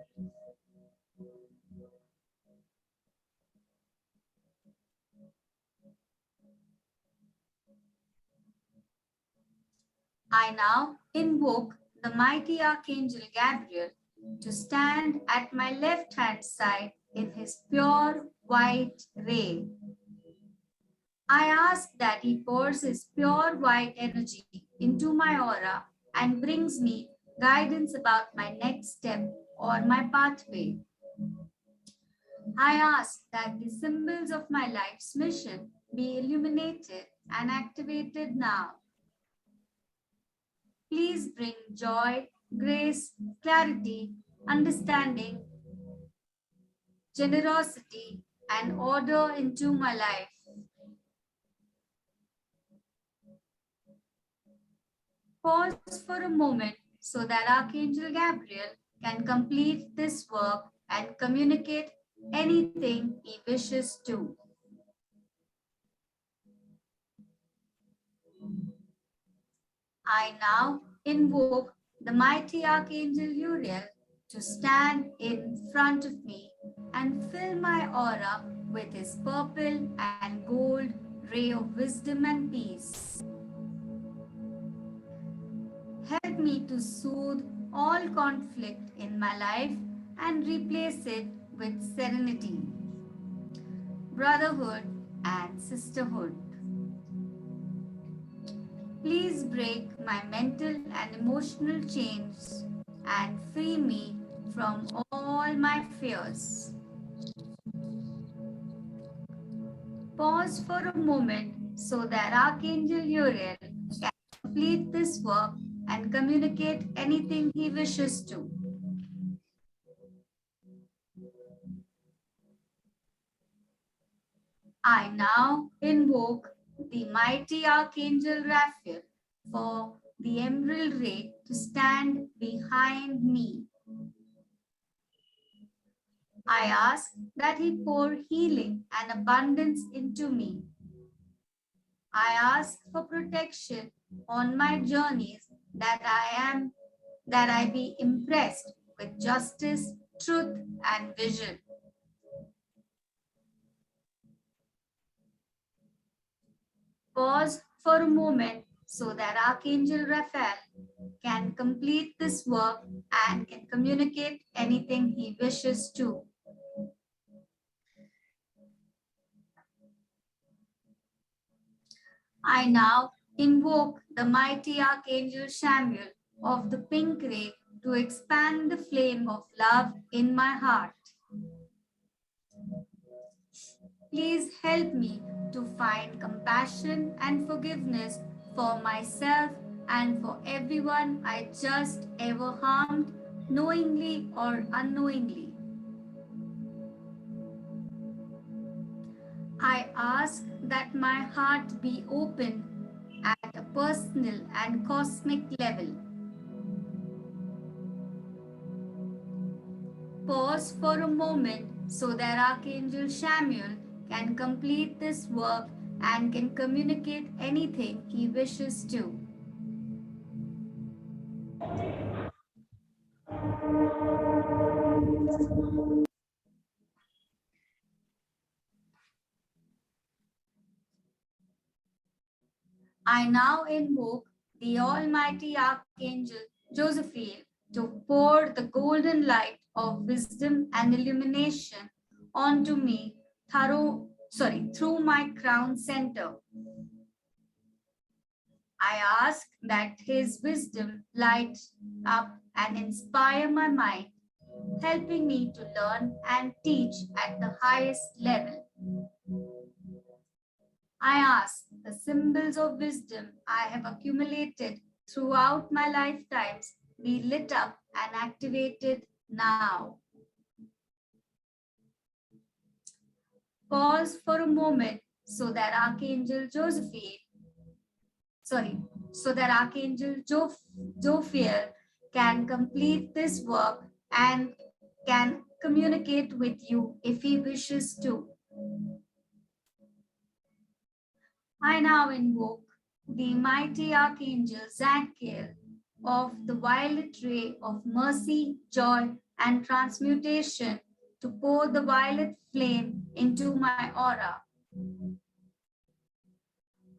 I now invoke the mighty Archangel Gabriel to stand at my left hand side in his pure white ray. I ask that he pours his pure white energy into my aura and brings me guidance about my next step or my pathway. I ask that the symbols of my life's mission be illuminated and activated now. Please bring joy, grace, clarity, understanding, generosity, and order into my life. Pause for a moment so that Archangel Gabriel can complete this work and communicate anything he wishes to. I now invoke the mighty Archangel Uriel to stand in front of me and fill my aura with his purple and gold ray of wisdom and peace. Help me to soothe all conflict in my life and replace it with serenity, brotherhood, and sisterhood. Please break my mental and emotional chains and free me from all my fears. Pause for a moment so that Archangel Uriel can complete this work and communicate anything he wishes to. I now invoke the mighty Archangel Raphael for the emerald ray to stand behind me. I ask that he pour healing and abundance into me. I ask for protection on my journeys, that I be impressed with justice, truth, and vision. Pause for a moment so that Archangel Raphael can complete this work and can communicate anything he wishes to. I now invoke the mighty Archangel Samuel of the pink ray to expand the flame of love in my heart. Please help me to find compassion and forgiveness for myself and for everyone I just ever harmed, knowingly or unknowingly. I ask that my heart be open at a personal and cosmic level. Pause for a moment so that Archangel Samuel can complete this work and can communicate anything he wishes to. I now invoke the Almighty Archangel Josephiel to pour the golden light of wisdom and illumination onto me through my crown center. I ask that his wisdom light up and inspire my mind, helping me to learn and teach at the highest level. I ask the symbols of wisdom I have accumulated throughout my lifetimes be lit up and activated now. Pause for a moment so that Archangel Jophiel can complete this work and can communicate with you if he wishes to. I now invoke the mighty Archangel Zadkiel of the violet ray of mercy, joy, and transmutation to pour the violet flame into my aura.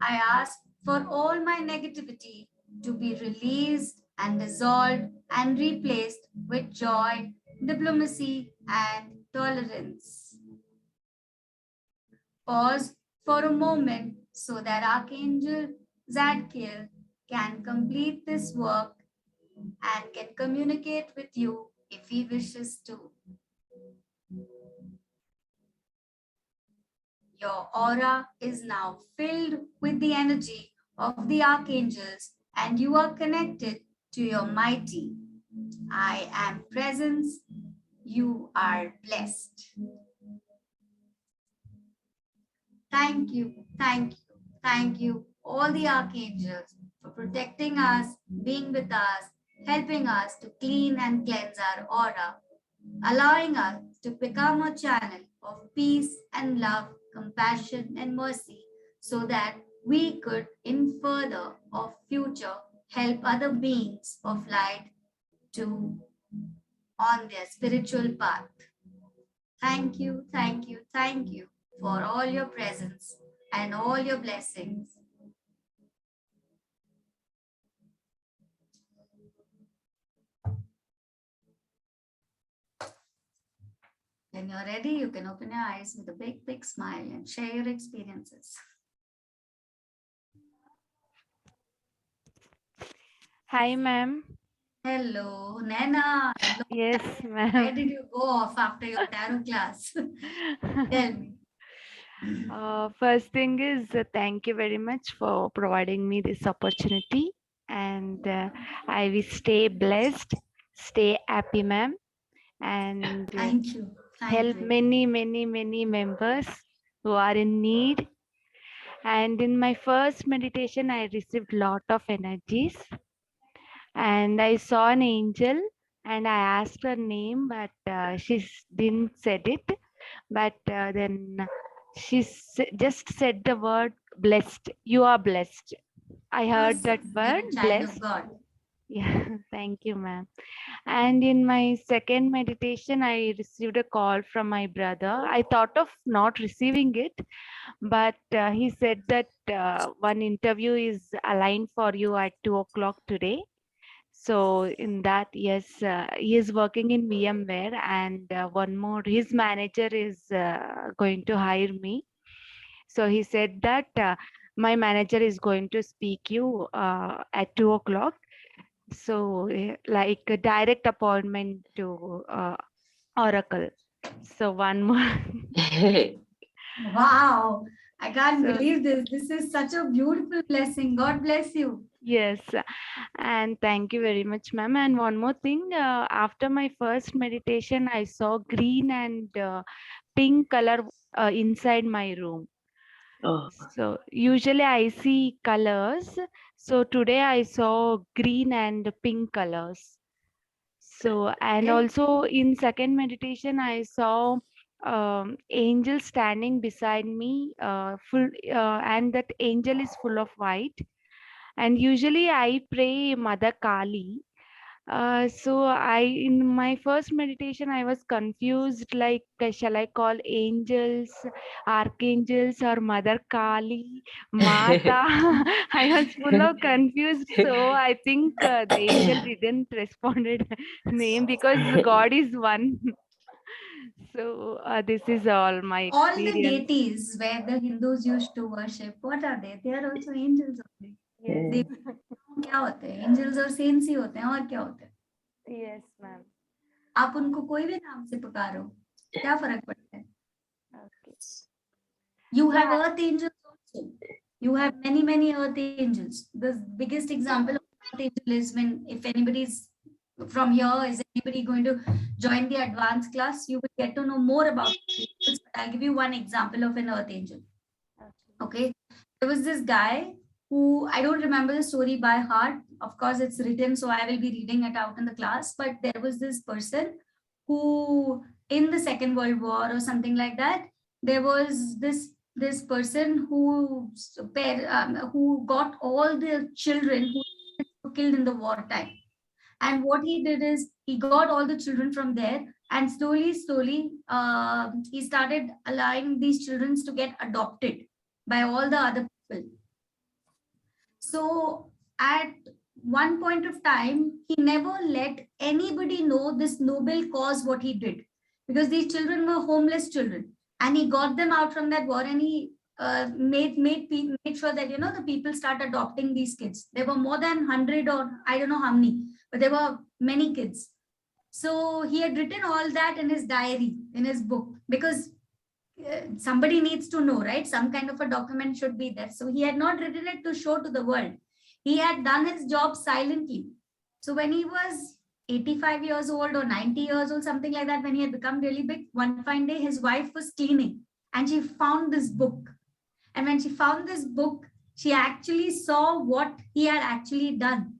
I ask for all my negativity to be released and dissolved and replaced with joy, diplomacy, and tolerance. Pause for a moment so that Archangel Zadkiel can complete this work and can communicate with you if he wishes to. Your aura is now filled with the energy of the archangels and you are connected to your mighty. I am presence. You are blessed. Thank you, thank you, thank you, all the archangels, for protecting us, being with us, helping us to clean and cleanse our aura, allowing us to become a channel of peace and love, compassion and mercy, so that we could, in further of future, help other beings of light to on their spiritual path. Thank you, thank you, thank you for all your presence and all your blessings. When you're ready, you can open your eyes with a big, big smile and share your experiences. Hi, ma'am. Hello, Naina. Yes, Where ma'am. did you go off after your tarot class? Tell me. First thing is thank you very much for providing me this opportunity, and I will stay blessed, stay happy, ma'am, and Thank you. help many members who are in need. And in my first meditation, I received lot of energies, and I saw an angel, and I asked her name, but she didn't said it. But then she just said the word blessed. You are blessed. I heard that word, You're a child of blessed. God. Yeah, thank you, ma'am. And in my second meditation, I received a call from my brother. I thought of not receiving it, but he said that one interview is aligned for you at 2 o'clock today. So in that, yes, he is working in VMware, and one more, his manager is going to hire me. So he said that my manager is going to speak you at 2 o'clock. So like a direct appointment to Oracle. So one more. Wow, I can't So- believe this. This is such a beautiful blessing. God bless you. Yes, and thank you very much, ma'am. And one more thing, after my first meditation, I saw green and pink color inside my room. Oh. So usually I see colors. So today I saw green and pink colors. So, and Okay. also in second meditation, I saw angel standing beside me, and that angel is full of white. And usually I pray Mother Kali. So in my first meditation, I was confused, like, shall I call angels, archangels, or Mother Kali, Mata? I was full of confused. So I think the angel didn't responded name because God is one. So this is all my All the experience. deities where the Hindus used to worship, what are they? They are also angels only. Yes. क्या होते हैं? Angels और saints ही होते हैं, और क्या होते हैं? Yes, ma'am. आप उनको कोई भी नाम से पुकारो, क्या फर्क पड़ता है? Okay. You have earth angels also. You have many earth angels. The biggest example of earth angel is when, if anybody's from here, is anybody going to join the advanced class, you will get to know more about angels. But I'll give you one example of an earth angel. Okay. There was this guy who, I don't remember the story by heart. Of course, it's written, so I will be reading it out in the class. But there was this person who, in the Second World War or something like that, there was this person who got all the children who were killed in the wartime. And what he did is he got all the children from there, and slowly, he started allowing these children to get adopted by all the other people. So at one point of time, he never let anybody know this noble cause, what he did, because these children were homeless children, and he got them out from that war, and he made sure that, you know, the people start adopting these kids. There were more than 100 or I don't know how many, but there were many kids. So he had written all that in his diary, in his book, because somebody needs to know, right? Some kind of a document should be there. So he had not written it to show to the world. He had done his job silently. So when he was 85 years old or 90 years old, something like that, when he had become really big, one fine day, his wife was cleaning and she found this book. And when she found this book, she actually saw what he had actually done.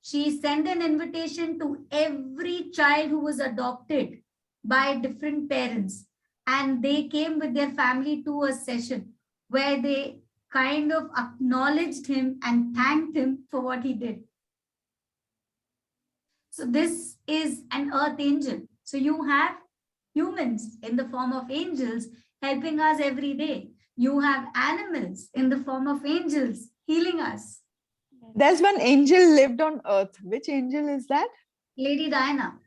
She sent an invitation to every child who was adopted by different parents. And they came with their family to a session where they kind of acknowledged him and thanked him for what he did. So this is an earth angel. So you have humans in the form of angels helping us every day. You have animals in the form of angels healing us. There's one angel lived on earth. Which angel is that? Lady Diana.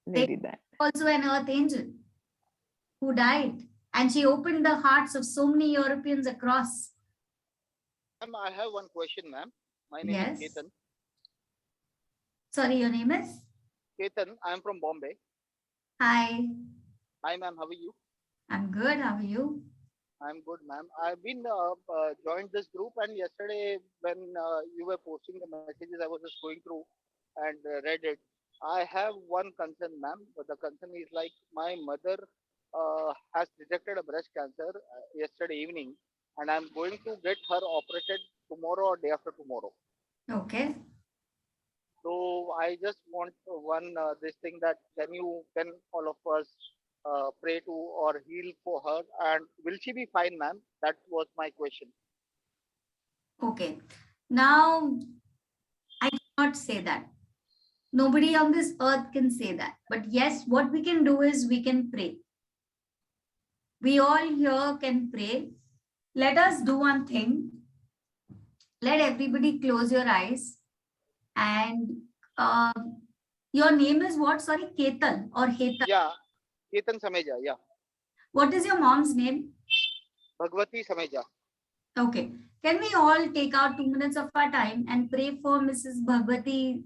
Lady Diana. Also an earth angel who died, and she opened the hearts of so many Europeans across. Ma'am, I have one question, ma'am. My name is Ketan. Sorry, your name is? Ketan. I am from Bombay. Hi. Hi, ma'am. How are you? I'm good. How are you? I'm good, ma'am. I've been joined this group, and yesterday when you were posting the messages, I was just going through and read it. I have one concern, ma'am. But the concern is like my mother has detected a breast cancer yesterday evening, and I'm going to get her operated tomorrow or day after tomorrow. Okay. So I just want this thing that can all of us pray to or heal for her, and will she be fine, ma'am? That was my question. Okay. Now, I cannot say that. Nobody on this earth can say that. But yes, what we can do is we can pray. We all here can pray. Let us do one thing. Let everybody close your eyes. And your name is what? Sorry, Ketan or Hetan? Yeah, Ketan Sameja, yeah. What is your mom's name? Bhagwati Sameja. Okay. Can we all take out 2 minutes of our time and pray for Mrs. Bhagwati?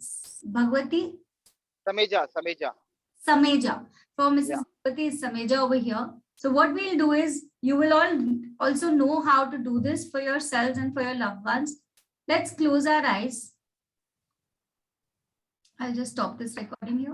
Sameja. Sameja. For Mrs. Bhagwati Sameja over here. So what we'll do is, you will all also know how to do this for yourselves and for your loved ones. Let's close our eyes. I'll just stop this recording here.